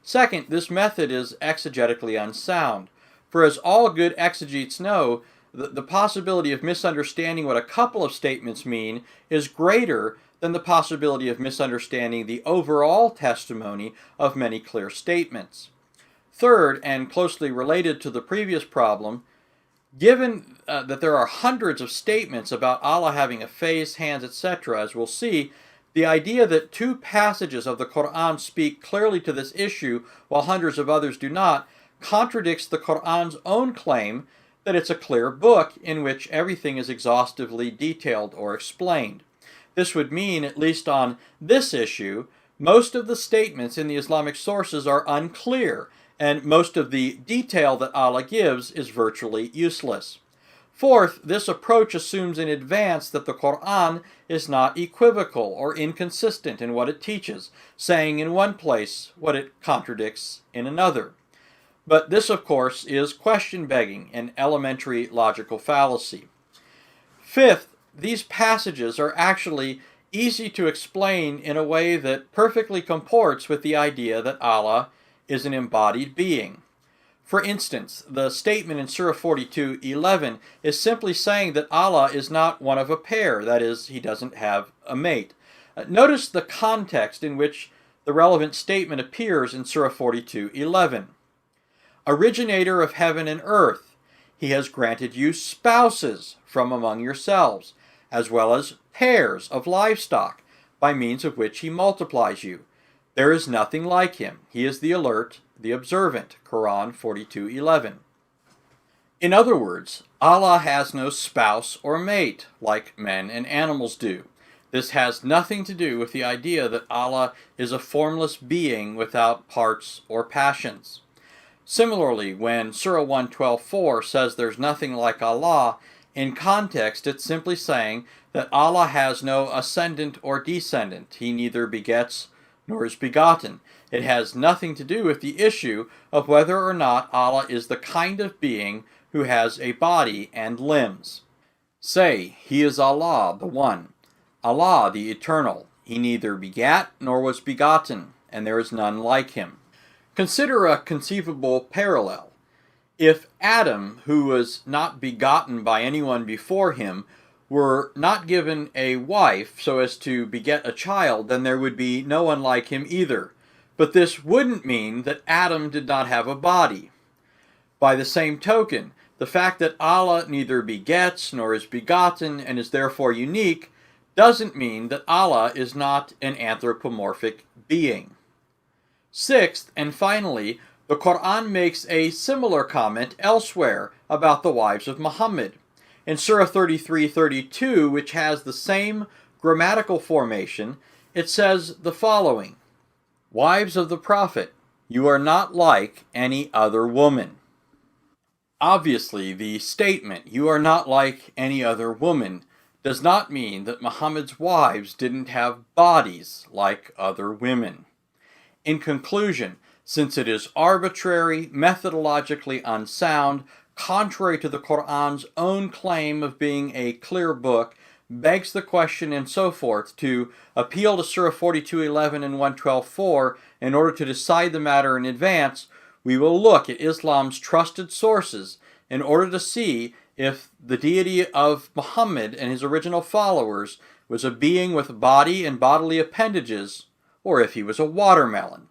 Speaker 7: Second, this method is exegetically unsound, for as all good exegetes know, the possibility of misunderstanding what a couple of statements mean is greater than the possibility of misunderstanding the overall testimony of many clear statements. Third, and closely related to the previous problem, given that there are hundreds of statements about Allah having a face, hands, etc., as we'll see, the idea that two passages of the Quran speak clearly to this issue while hundreds of others do not contradicts the Quran's own claim that it's a clear book in which everything is exhaustively detailed or explained. This would mean, at least on this issue, most of the statements in the Islamic sources are unclear, and most of the detail that Allah gives is virtually useless. Fourth, this approach assumes in advance that the Quran is not equivocal or inconsistent in what it teaches, saying in one place what it contradicts in another. But this, of course, is question-begging, an elementary logical fallacy. Fifth, these passages are actually easy to explain in a way that perfectly comports with the idea that Allah is an embodied being. For instance, the statement in Surah 42:11 is simply saying that Allah is not one of a pair, that is, he doesn't have a mate. Notice the context in which the relevant statement appears in Surah 42:11. Originator of heaven and earth, he has granted you spouses from among yourselves, as well as pairs of livestock, by means of which he multiplies you. There is nothing like him. He is the alert, the observant. Quran 42:11. In other words, Allah has no spouse or mate, like men and animals do. This has nothing to do with the idea that Allah is a formless being without parts or passions. Similarly, when Surah 112:4 says there's nothing like Allah, in context it's simply saying that Allah has no ascendant or descendant. He neither begets nor is begotten. It has nothing to do with the issue of whether or not Allah is the kind of being who has a body and limbs. Say, He is Allah, the One, Allah, the Eternal. He neither begat nor was begotten, and there is none like Him. Consider a conceivable parallel. If Adam, who was not begotten by anyone before him, were not given a wife so as to beget a child, then there would be no one like him either. But this wouldn't mean that Adam did not have a body. By the same token, the fact that Allah neither begets nor is begotten and is therefore unique doesn't mean that Allah is not an anthropomorphic being. Sixth, and finally, the Quran makes a similar comment elsewhere about the wives of Muhammad. In Surah 33:32, which has the same grammatical formation, it says the following: Wives of the Prophet, you are not like any other woman. Obviously, the statement, you are not like any other woman, does not mean that Muhammad's wives didn't have bodies like other women. In conclusion, since it is arbitrary, methodologically unsound, contrary to the Quran's own claim of being a clear book, begs the question and so forth, to appeal to Surah 42:11 and 112:4 in order to decide the matter in advance, we will look at Islam's trusted sources in order to see if the deity of Muhammad and his original followers was a being with body and bodily appendages, or if he was a watermelon.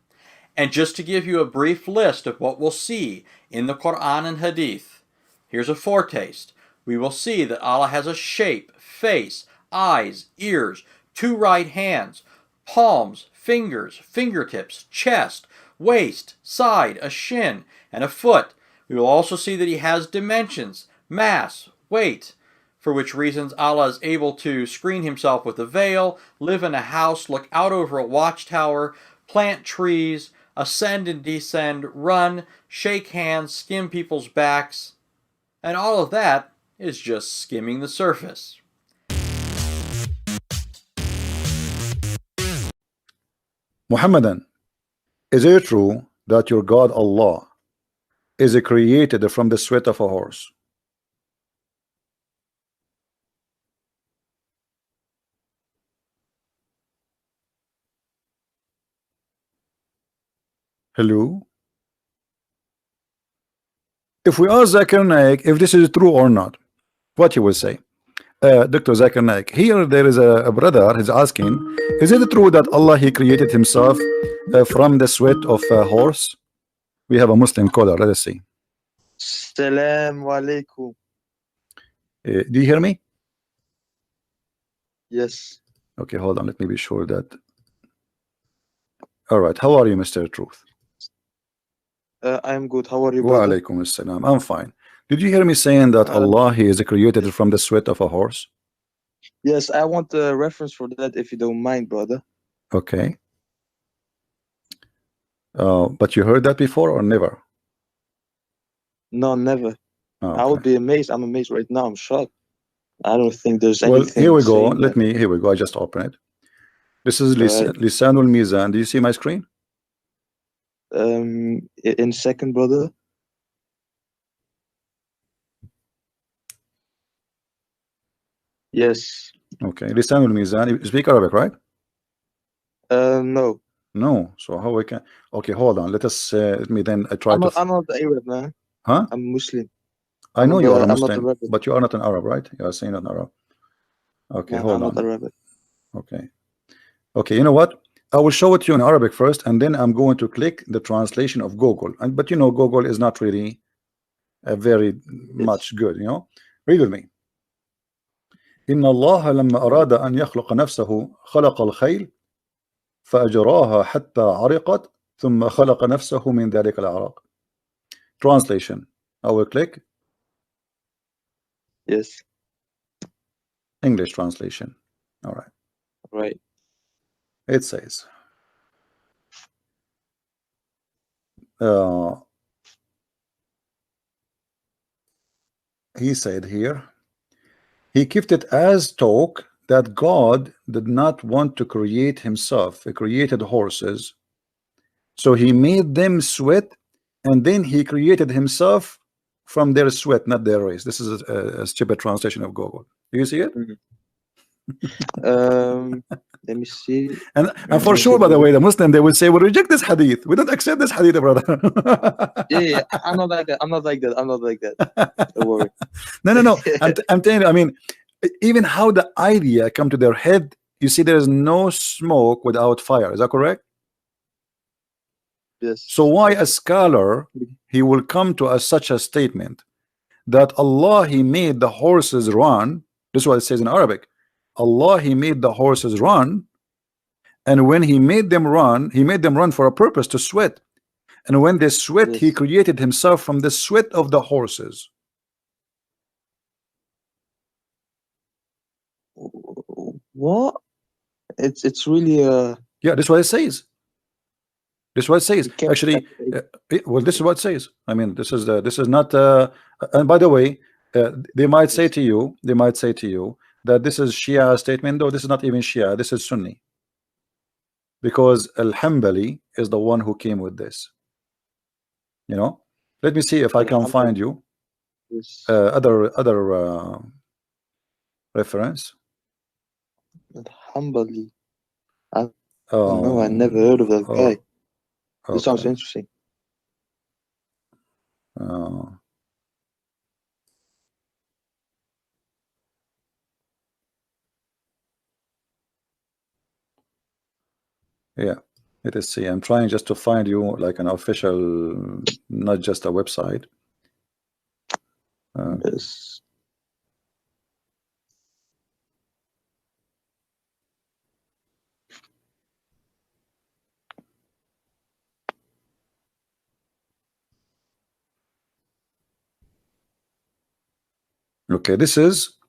Speaker 7: And just to give you a brief list of what we'll see in the Quran and Hadith, here's a foretaste. We will see that Allah has a shape, face, eyes, ears, 2 right hands, palms, fingers, fingertips, chest, waist, side, a shin, and a foot. We will also see that He has dimensions, mass, weight, for which reasons Allah is able to screen Himself with a veil, live in a house, look out over a watchtower, plant trees, ascend and descend, run, shake hands, skim people's backs, and all of that is just skimming the surface.
Speaker 1: Muhammadan, is it true that your God Allah is created from the sweat of a horse? Hello? If we ask Zakir Naik if this is true or not, what he will say? Dr. Zakir Naik, here there is a brother, he's asking, is it true that Allah, He created Himself from the sweat of a horse? We have a Muslim caller, let us see.
Speaker 8: Assalamu alaikum.
Speaker 1: Do you hear me?
Speaker 8: Yes.
Speaker 1: Okay, hold on, let me be sure that. All right, how are you, Mr. Truth?
Speaker 8: I'm good. How are you,
Speaker 1: Wa
Speaker 8: brother?
Speaker 1: alaikum assalam. I'm fine. Did you hear me saying that Allah, He is created from the sweat of a horse?
Speaker 8: Yes, I want a reference for that if you don't mind, brother.
Speaker 1: Okay. But you heard that before or never?
Speaker 8: No, never.
Speaker 1: Oh,
Speaker 8: I would
Speaker 1: okay.
Speaker 8: be amazed. I'm amazed right now. I'm shocked. I don't think there's
Speaker 1: Well,
Speaker 8: anything.
Speaker 1: here we go.
Speaker 8: saying
Speaker 1: Let
Speaker 8: that.
Speaker 1: me, here we go. I just open it. This is
Speaker 8: Right.
Speaker 1: Lisanul Mizan. Do you see my screen?
Speaker 8: In second, brother. Yes.
Speaker 1: Okay. Lisanul Mizan. You speak Arabic, right?
Speaker 8: No.
Speaker 1: No. So how we can? Okay, hold on. Let us. Let me then try
Speaker 8: I'm
Speaker 1: to.
Speaker 8: not Arab, man.
Speaker 1: Huh?
Speaker 8: I'm Muslim.
Speaker 1: I know you are a
Speaker 8: I'm not
Speaker 1: Muslim,
Speaker 8: Arab.
Speaker 1: but you are not an Arab, right? You are saying not an Arab. Okay,
Speaker 8: No,
Speaker 1: hold
Speaker 8: I'm
Speaker 1: on.
Speaker 8: not Arab.
Speaker 1: Okay. Okay, you know what? I will show it to you in Arabic first, and then I'm going to click the translation of Google. And but you know, Google is not really very much good. You know, read with me. إن الله لما أراد أن يخلق نفسه خلق الخيل فأجراها حتى عرقت ثم خلق نفسه من ذلك العرق. Translation. I will click.
Speaker 8: Yes.
Speaker 1: English translation. All right.
Speaker 8: Right.
Speaker 1: It says, he said here, he kept it as talk that God did not want to create himself. He created horses, so he made them sweat, and then he created himself from their sweat, not their race. This is a stupid translation of Google. Do you see it?
Speaker 8: Let me see.
Speaker 1: And for sure, by the way, the Muslim, they will say, we reject this hadith. We don't accept this hadith, brother.
Speaker 8: Yeah, I'm not like that. I'm not like that. Don't worry.
Speaker 1: No. I'm telling you, I mean, even how the idea come to their head, you see, there is no smoke without fire. Is that correct?
Speaker 8: Yes.
Speaker 1: So why a scholar, he will come to such a statement that Allah, he made the horses run. This is what it says in Arabic. Allah, he made the horses run, and when he made them run, he made them run for a purpose, to sweat. And when they sweat,
Speaker 8: Yes.
Speaker 1: he created himself from the sweat of the horses.
Speaker 8: What? It's really
Speaker 1: Yeah, this is what it says. This is what it says.
Speaker 8: You can't-
Speaker 1: Actually, well, this is what it says. I mean, this is not. And by the way, they might say to you, that this is Shia statement. Though this is not even Shia. This is Sunni. Because Al-Hanbali is the one who came with this. You know. Let me see if I can find you
Speaker 8: Yes.
Speaker 1: other reference.
Speaker 8: Humbly. I don't know. I never heard of that guy. This sounds
Speaker 1: Okay.
Speaker 8: interesting.
Speaker 1: Yeah, let us see. I'm trying just to find you like an official, not just a website.
Speaker 8: Yes.
Speaker 1: Okay, this is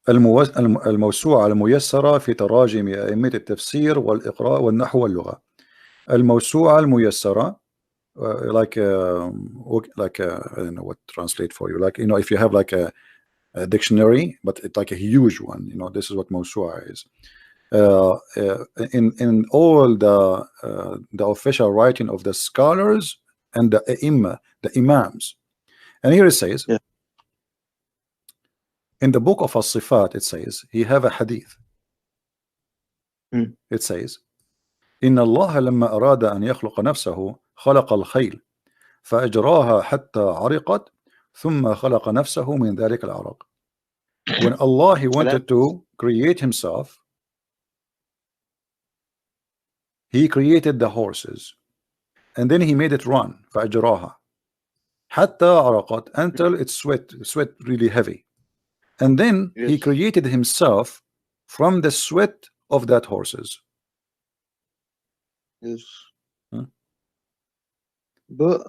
Speaker 1: الموسوعة الميسرة في تراجم أئمة التفسير والإقراء والنحو واللغة. الموسوعة الميسرة, like I don't know what to translate for you. Like, you know, if you have like a dictionary, but it's like a huge one. You know, this is what موسوعة is. In all the official writing of the scholars and the Imam, the Imams. And here it says,
Speaker 8: Yeah.
Speaker 1: in the book of As-Sifat, it says, he have a hadith. It says, إن الله لما أراد أن يخلق نفسه خلق الخيل فأجراها حتى عرقت ثم خلق نفسه من ذلك العرق. When Allah, he wanted to create himself, he created the horses, and then he made it run. فأجراها حتى عرقت, until it sweat really heavy. And then he created himself from the sweat of that horses.
Speaker 8: Yes. But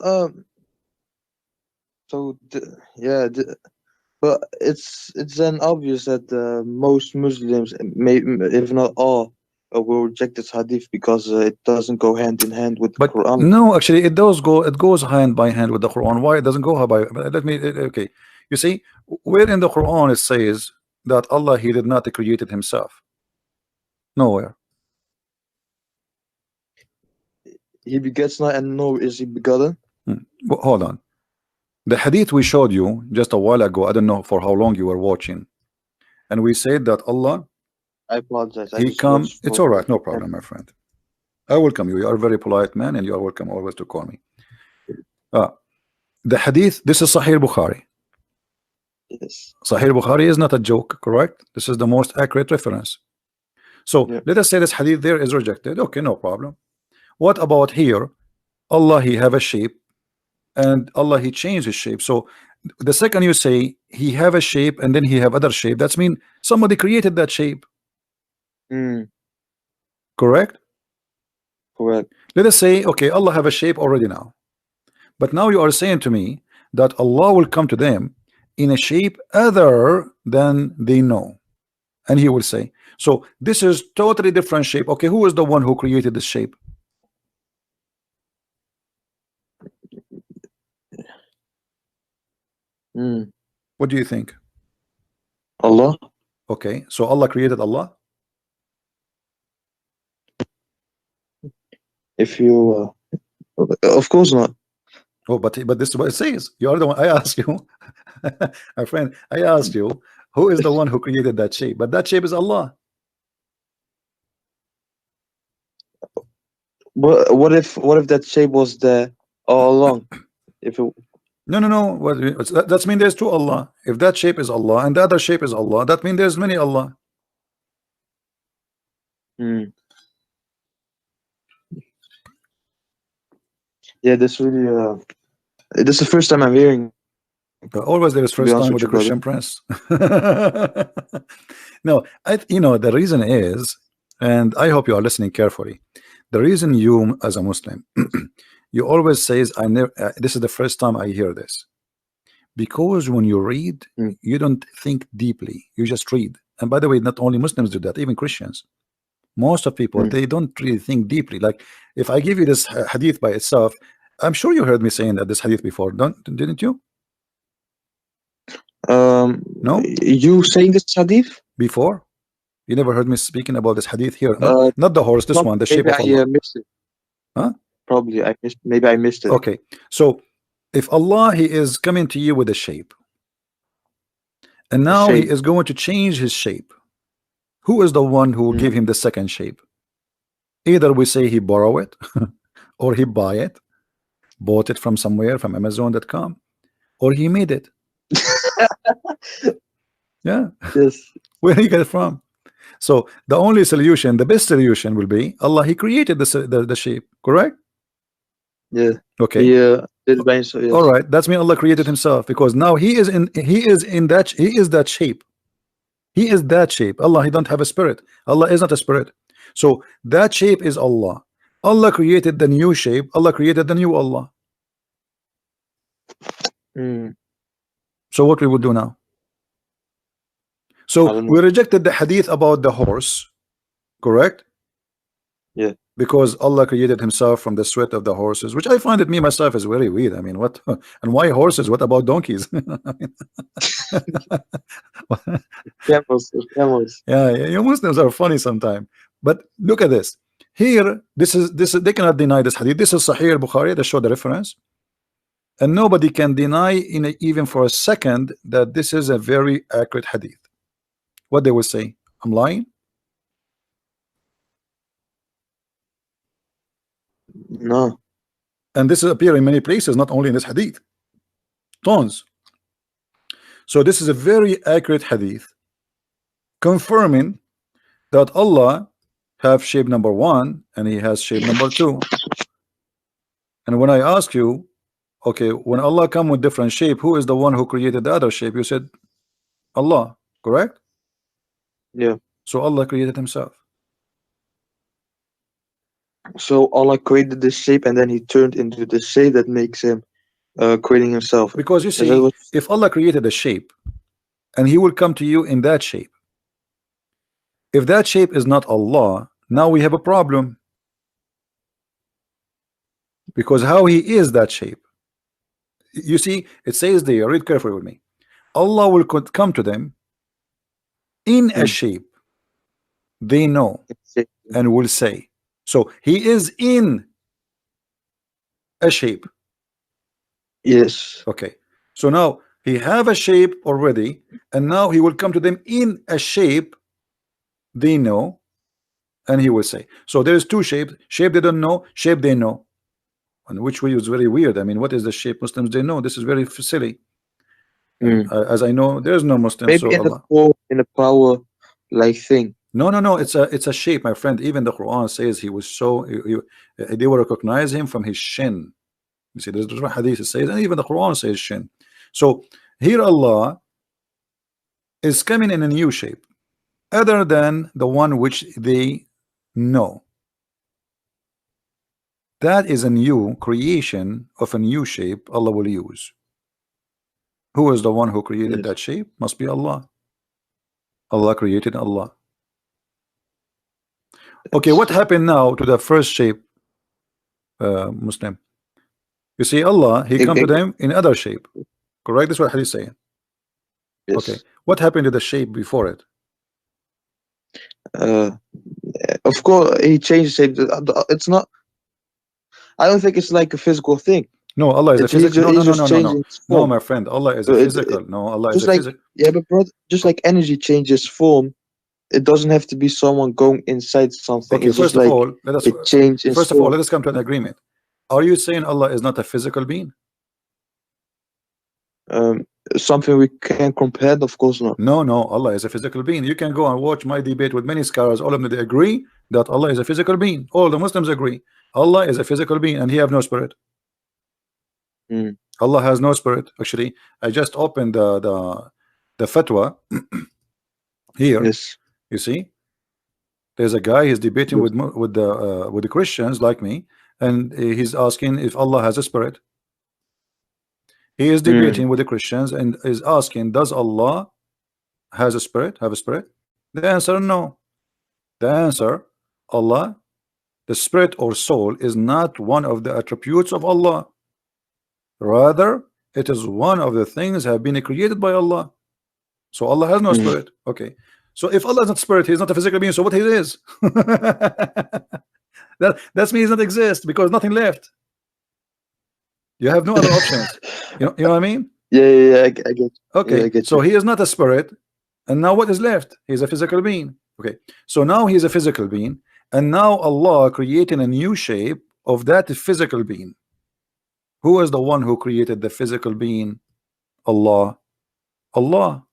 Speaker 8: but it's then obvious that most Muslims, if not all, will reject this hadith because it doesn't go hand in hand with the Quran.
Speaker 1: No, actually, it does go. It goes hand by hand with the Quran. Why it doesn't go by? Let me. Okay, you see, where in the Quran it says that Allah, he did not create it himself? Nowhere.
Speaker 8: He begets not, and nor is he begotten.
Speaker 1: Well, hold on. The hadith we showed you just a while ago, I don't know for how long you were watching, and we said that Allah,
Speaker 8: I apologize.
Speaker 1: he comes. It's all right, no problem, my friend. I welcome you. You are a very polite man, and you are welcome always to call me. The hadith, this is Sahih Bukhari.
Speaker 8: Yes.
Speaker 1: Sahih Bukhari is not a joke, correct? This is the most accurate reference. So let us say this hadith there is rejected. Okay, no problem. What about here? Allah, he have a shape, and Allah, he changed his shape. So the second you say he have a shape and then he have other shape, that's mean somebody created that shape. Correct?
Speaker 8: Correct.
Speaker 1: Let us say, okay, Allah have a shape already now, but now you are saying to me that Allah will come to them in a shape other than they know, and he will say. So this is totally different shape. Okay, who is the one who created this shape? What do you think?
Speaker 8: Allah.
Speaker 1: Okay, so Allah created Allah.
Speaker 8: If you, of course not.
Speaker 1: Oh, but this is what it says. You are the one. I asked you, my friend. I asked you, who is the one who created that shape? But that shape is Allah.
Speaker 8: What if that shape was there all along? If it...
Speaker 1: No. That means there's two Allah. If that shape is Allah and the other shape is Allah, that means there's many Allah.
Speaker 8: Yeah, this really. This is the first time I'm hearing.
Speaker 1: But always there is first time with the Christian Prince. No, the reason is, and I hope you are listening carefully. The reason you, as a Muslim, you always says, "I never." This is the first time I hear this, because when you read, you don't think deeply. You just read. And by the way, not only Muslims do that, even Christians. Most of people they don't really think deeply. Like if I give you this hadith by itself, I'm sure you heard me saying that this hadith before, didn't you? No,
Speaker 8: you saying this hadith
Speaker 1: before? You never heard me speaking about this hadith here? Not the horse, this one, the shape of Allah.
Speaker 8: I missed it.
Speaker 1: Huh?
Speaker 8: Probably I missed. Maybe I missed it.
Speaker 1: Okay, so if Allah, he is coming to you with a shape, and now he is going to change his shape, who is the one who will give him the second shape? Either we say he borrow it or he bought it from somewhere, from Amazon.com, or he made it. Yeah.
Speaker 8: Yes.
Speaker 1: Where do you get it from? So the only solution, the best solution will be Allah, he created the shape, correct?
Speaker 8: Yeah.
Speaker 1: Okay.
Speaker 8: Yeah. Yes.
Speaker 1: All right, that's mean Allah created himself, because now he is that shape. He is that shape. Allah, he don't have a spirit. Allah is not a spirit. So that shape is Allah. Allah created the new shape. Allah created the new Allah. So what we would do now? So we rejected the hadith about the horse, correct?
Speaker 8: Yeah.
Speaker 1: Because Allah created himself from the sweat of the horses, which I find it me myself is very weird. I mean, what and why horses? What about donkeys?
Speaker 8: Camels.
Speaker 1: Yeah, you Muslims are funny sometimes. But look at this. Here, this is they cannot deny this hadith. This is Sahih al-Bukhari that show the reference. And nobody can deny even for a second that this is a very accurate hadith. What they will say, I'm lying?
Speaker 8: No.
Speaker 1: And this is appear in many places, not only in this hadith. Tons. So this is a very accurate hadith, confirming that Allah have shape number 1 and he has shape number 2. And when I ask you, okay, when Allah come with different shape, who is the one who created the other shape? You said Allah, correct?
Speaker 8: Yeah.
Speaker 1: So Allah created himself.
Speaker 8: So Allah created this shape and then he turned into the shape that makes him creating himself.
Speaker 1: Because you see, if Allah created a shape and he will come to you in that shape, if that shape is not Allah, now we have a problem. Because how he is that shape? You see, it says there, read carefully with me. Allah will come to them in a shape they know and will say. So he is in a shape.
Speaker 8: Yes.
Speaker 1: Okay. So now he have a shape already, and now he will come to them in a shape they know, and he will say. So there is two shapes: shape they don't know, shape they know. And which way is very weird. I mean, what is the shape Muslims they know? This is very silly. As I know, there is no Muslim.
Speaker 8: Maybe
Speaker 1: so
Speaker 8: in a power like thing.
Speaker 1: No. It's a shape, my friend. Even the Quran says he was so. They will recognize him from his shin. You see, there's different hadith it says, and even the Quran says shin. So here Allah is coming in a new shape, other than the one which they know. That is a new creation of a new shape Allah will use. Who is the one who created that shape? Must be Allah. Allah created Allah. Okay, what happened now to the first shape, Muslim? You see, Allah, He come to them in other shape. Correct? That's what Hadith is saying.
Speaker 8: Yes.
Speaker 1: Okay, what happened to the shape before it?
Speaker 8: Of course, he changed it. It's not. I don't think it's like a physical thing.
Speaker 1: No, Allah is a physical. No,
Speaker 8: he's
Speaker 1: no, no,
Speaker 8: just
Speaker 1: no, no,
Speaker 8: changing
Speaker 1: no.
Speaker 8: its form.
Speaker 1: No, my friend, Allah is a physical. No, Allah is
Speaker 8: Just
Speaker 1: a
Speaker 8: like
Speaker 1: physical.
Speaker 8: yeah, but brother, just like energy changes form, it doesn't have to be someone going inside something.
Speaker 1: Okay,
Speaker 8: It's
Speaker 1: first
Speaker 8: just
Speaker 1: of
Speaker 8: like
Speaker 1: all, let us
Speaker 8: it changes.
Speaker 1: first of all, let us come to an agreement. Are you saying Allah is not a physical being?
Speaker 8: Something we can compare? Of course not.
Speaker 1: No, no, Allah is a physical being. You can go and watch my debate with many scholars. All of them, they agree that Allah is a physical being. All the Muslims agree. Allah is a physical being and He have no spirit. Allah has no spirit. Actually, I just opened the fatwa here.
Speaker 8: Yes.
Speaker 1: You see, there's a guy, he's debating with the Christians like me, and he's asking if Allah has a spirit. He is debating with the Christians and is asking, does Allah has a spirit, have a spirit? The answer, no. The answer, Allah, the spirit or soul is not one of the attributes of Allah. Rather, it is one of the things have been created by Allah. So Allah has no spirit. Okay. So if Allah is not spirit, He is not a physical being. So what He is? That's means He does not exist because nothing left. You have no other options. You know what I mean?
Speaker 8: Yeah, I get you.
Speaker 1: Okay,
Speaker 8: Yeah, I get
Speaker 1: so
Speaker 8: you.
Speaker 1: He is not a spirit, and now what is left? He's a physical being. Okay, so now He's a physical being, and now Allah creating a new shape of that physical being. Who is the one who created the physical being? Allah. Allah.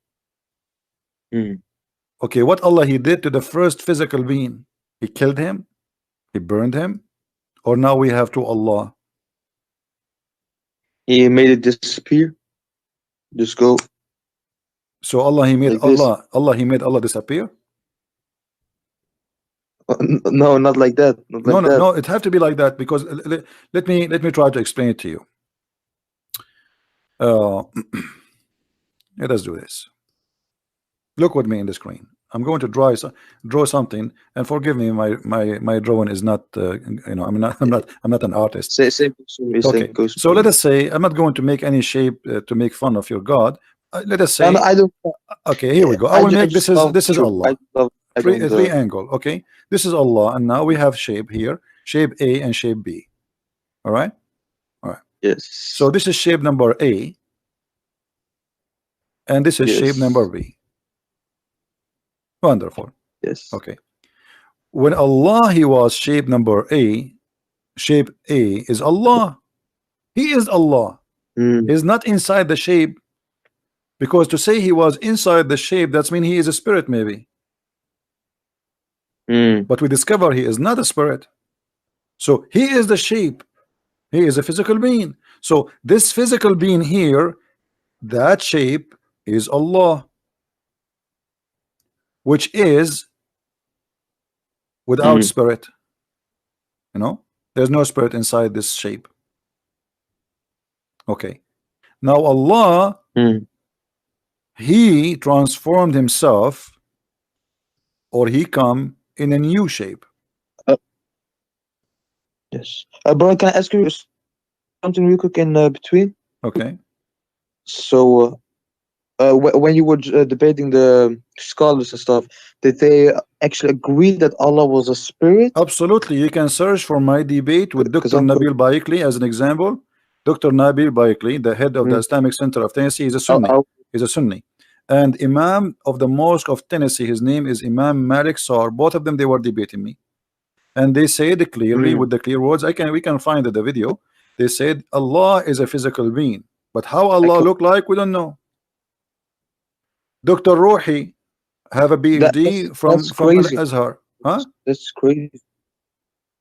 Speaker 1: Okay, what Allah He did to the first physical being? He killed him? He burned him? Or now we have to Allah?
Speaker 8: He made it disappear. Just go.
Speaker 1: So Allah He made
Speaker 8: Like this.
Speaker 1: Allah He made Allah disappear?
Speaker 8: No, not like that. Not like that.
Speaker 1: No, it have to be like that because let me try to explain it to you. Let us do this. Look with me in the screen. I'm going to draw something, and forgive me, my drawing is not you know, I'm not an artist.
Speaker 8: Same
Speaker 1: Okay, so let us say I'm not going to make any shape to make fun of your God. Let us say
Speaker 8: no, I don't.
Speaker 1: Okay, here we go. I will make this is Allah. Three angle. Okay, this is Allah, and now we have shape here, shape A and shape B. All right.
Speaker 8: Yes.
Speaker 1: So this is shape number A, and this is shape number B. Wonderful.
Speaker 8: Yes.
Speaker 1: Okay. When Allah He was shape number A, shape A is Allah. He is Allah. He's not inside the shape, because to say He was inside the shape, that's mean He is a spirit maybe. But we discover He is not a spirit. So He is the shape. He is a physical being. So this physical being here, that shape is Allah, which is without spirit. You know, there's no spirit inside this shape. Okay. Now Allah, He transformed Himself, or He come in a new shape.
Speaker 8: Yes. Bro, can I ask you something real quick in between?
Speaker 1: Okay.
Speaker 8: So, when you were debating the scholars and stuff, did they actually agree that Allah was a spirit?
Speaker 1: Absolutely. You can search for my debate with Dr. Nabil Baikli as an example. Dr. Nabil Baikli, the head of the Islamic Center of Tennessee, is a Sunni. He's a Sunni. And Imam of the Mosque of Tennessee, his name is Imam Malik Sar. Both of them, they were debating me. And they said clearly with the clear words, we can find the video. They said Allah is a physical being. But how Allah look like, we don't know. Dr. Ruhi have a PhD from Al-Azhar. Huh?
Speaker 8: That's crazy.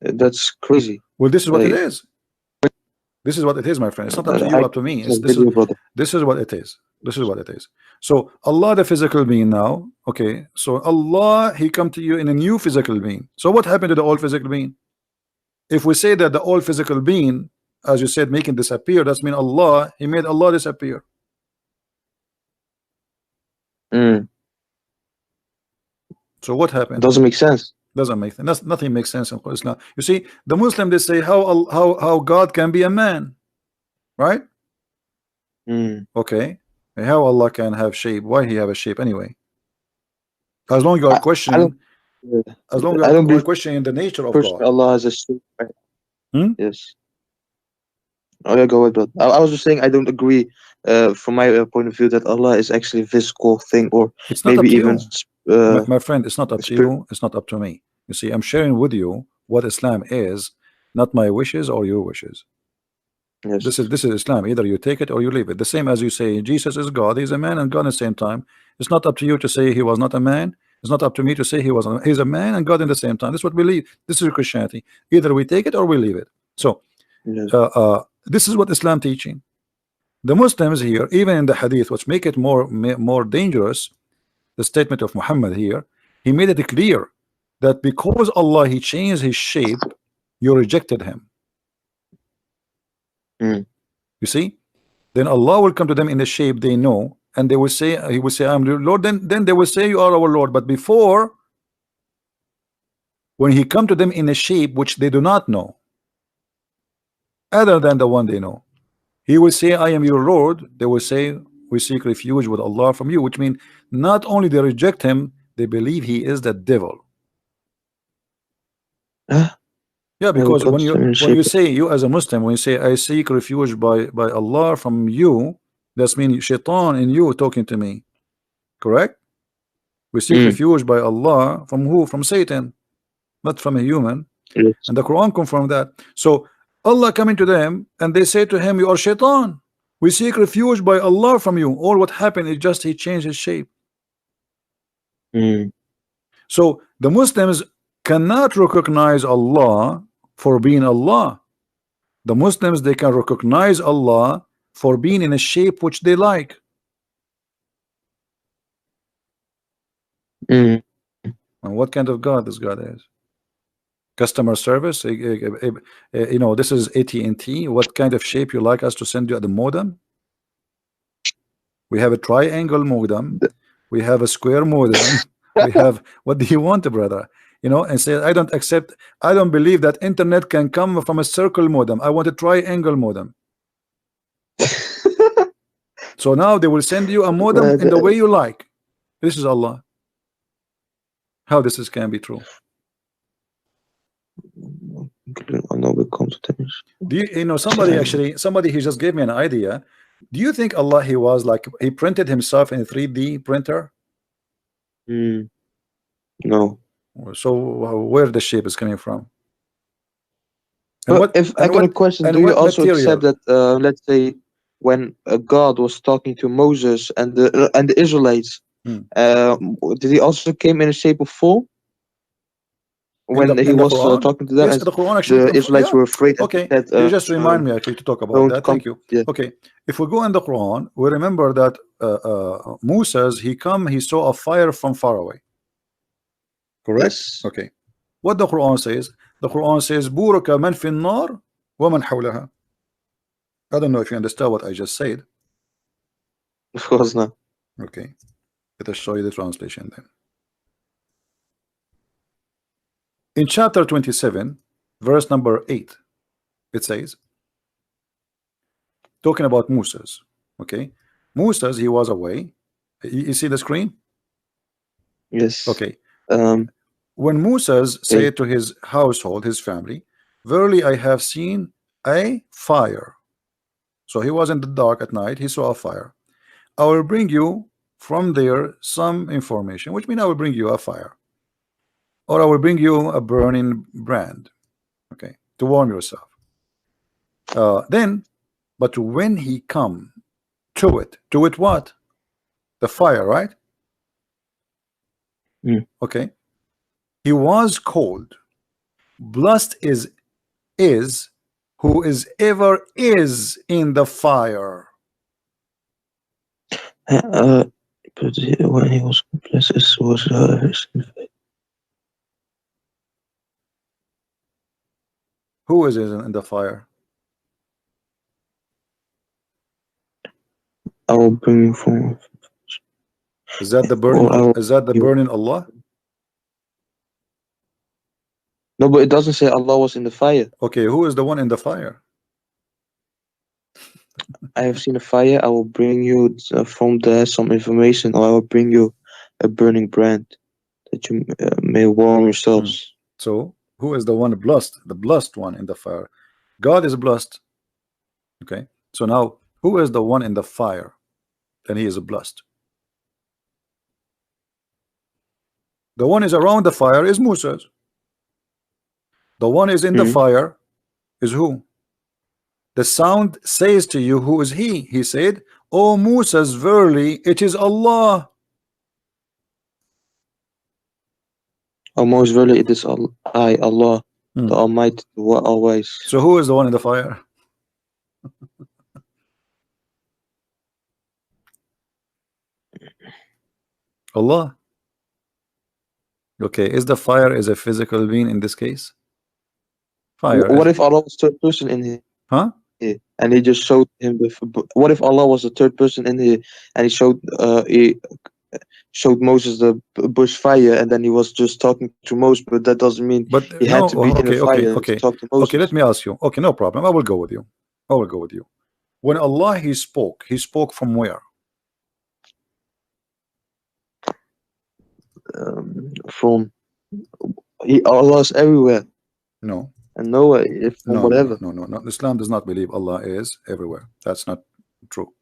Speaker 8: That's crazy.
Speaker 1: Well, this is what it is. This is what it is, my friend. It's not up to you, up to me. This is what it is. This is what it is. So Allah, the physical being now. Okay. So Allah, He come to you in a new physical being. So what happened to the old physical being? If we say that the old physical being, as you said, making disappear, that's mean Allah, He made Allah disappear. So what
Speaker 8: It
Speaker 1: happened?
Speaker 8: doesn't make sense.
Speaker 1: Doesn't make sense. Nothing makes sense in Islam. You see, the Muslim, they say how God can be a man, right? Okay, how Allah can have shape? Why he have a shape anyway? As long you are
Speaker 8: I
Speaker 1: questioning,
Speaker 8: don't.
Speaker 1: as long
Speaker 8: I don't
Speaker 1: you are
Speaker 8: believe
Speaker 1: questioning the nature of
Speaker 8: personally
Speaker 1: God.
Speaker 8: Allah has a shape. Yes. Oh yeah, go ahead, but I was just saying I don't agree from my point of view that Allah is actually a physical thing, or
Speaker 1: It's not up
Speaker 8: maybe
Speaker 1: to
Speaker 8: even
Speaker 1: you, my friend. It's not up to
Speaker 8: spirit.
Speaker 1: you. It's not up to me. You see, I'm sharing with you what Islam is, not my wishes or your wishes.
Speaker 8: Yes.
Speaker 1: This is Islam. Either you take it or you leave it. The same as you say Jesus is God. He's a man and God at the same time. It's not up to you to say he was not a man. It's not up to me to say he's a man and God in the same time. This is what we believe. This is Christianity. Either we take it or we leave it. So
Speaker 8: Yes.
Speaker 1: this is what Islam teaching. The Muslims here, even in the hadith, which make it more dangerous, the statement of Muhammad here, he made it clear that because Allah he changed his shape, you rejected him. You see, then Allah will come to them in the shape they know, and they will say, he will say, I'm your Lord. Then they will say, you are our Lord. But before, when he come to them in a shape which they do not know, other than the one they know, he will say, I am your Lord. They will say, we seek refuge with Allah from you, which means not only they reject him, they believe he is the devil. Yeah, because when you say, you as a Muslim, when you say I seek refuge by Allah from you, that's mean shaitan in you talking to me, correct? We seek refuge by Allah from who? From Satan, not from a human.
Speaker 8: Yes.
Speaker 1: And the Quran confirmed that. So Allah coming to them and they say to him, you are shaitan. We seek refuge by Allah from you. All what happened is just he changed his shape. So the Muslims cannot recognize Allah for being Allah. The Muslims, they can recognize Allah for being in a shape which they like. And what kind of God this God is? Customer service, you know, this is AT&T. What kind of shape you like us to send you at the modem? We have a triangle modem, we have a square modem, we have, what do you want, brother? You know, and say, I don't accept, I don't believe that internet can come from a circle modem. I want a triangle modem. So now they will send you a modem in the way you like. This is Allah. How this can be true? Do you know somebody he just gave me an idea. Do you think Allah he was like he printed himself in a 3D printer?
Speaker 8: No.
Speaker 1: So where the shape is coming from?
Speaker 8: And but if I got a question, do you also accept that let's say when God was talking to Moses and the Israelites, did he also came in a shape of foal? When he was talking to them,
Speaker 1: yes, the Quran actually
Speaker 8: the Israelites were afraid.
Speaker 1: Okay, you just remind me actually to talk about that. Thank you.
Speaker 8: Yeah.
Speaker 1: Okay, if we go in the Quran, we remember that Moses he saw a fire from far away. Correct?
Speaker 8: Yes.
Speaker 1: Okay. What the Quran says? The Quran says, "Buraka man fi an-nar wa man hawlaha." I don't know if you understand what I just said.
Speaker 8: Of course not.
Speaker 1: Okay, let us show you the translation then. In chapter 27, verse number 8, it says, talking about Moses. Okay, Moses, he was away. You see the screen?
Speaker 8: Yes.
Speaker 1: Okay. When Moses said to his household, his family, verily I have seen a fire. So he was in the dark at night, he saw a fire. I will bring you from there some information, which means I will bring you a fire, or I will bring you a burning brand, okay, to warm yourself. But when he come to it what? The fire, right? Okay. He was cold. Blessed is who is ever is in the fire.
Speaker 8: But when he was blessed was
Speaker 1: Who is in the fire?
Speaker 8: I will bring you from.
Speaker 1: Is that the burning? Is that the burning Allah?
Speaker 8: No, but it doesn't say Allah was in the fire.
Speaker 1: Okay, who is the one in the fire?
Speaker 8: I have seen a fire. I will bring you from there some information, or I will bring you a burning brand that you may warm yourselves.
Speaker 1: So, who is the one blessed? The blessed one in the fire. God is blessed. Okay. So now, who is the one in the fire? Then he is blessed. The one is around the fire is Musa. The one is in the fire is who? The sound says to you, who is he? He said, O Moses, verily it is Allah.
Speaker 8: O most verily it is I, Allah, the Almighty, the Always.
Speaker 1: So who is the one in the fire? Allah. Okay, is the fire is a physical being in this case? Fire.
Speaker 8: What if Allah was third person in here?
Speaker 1: Huh?
Speaker 8: And he just showed him what if Allah was the third person in here and he showed Moses the bush fire, and then he was just talking to Moses, but that doesn't mean he had to be in the fire to talk to Moses.
Speaker 1: Okay, let me ask you. Okay, no problem. I will go with you. I will go with you. When Allah he spoke from where?
Speaker 8: From Allah is everywhere.
Speaker 1: No.
Speaker 8: And nowhere, if
Speaker 1: no,
Speaker 8: whatever.
Speaker 1: No. Islam does not believe Allah is everywhere. That's not true.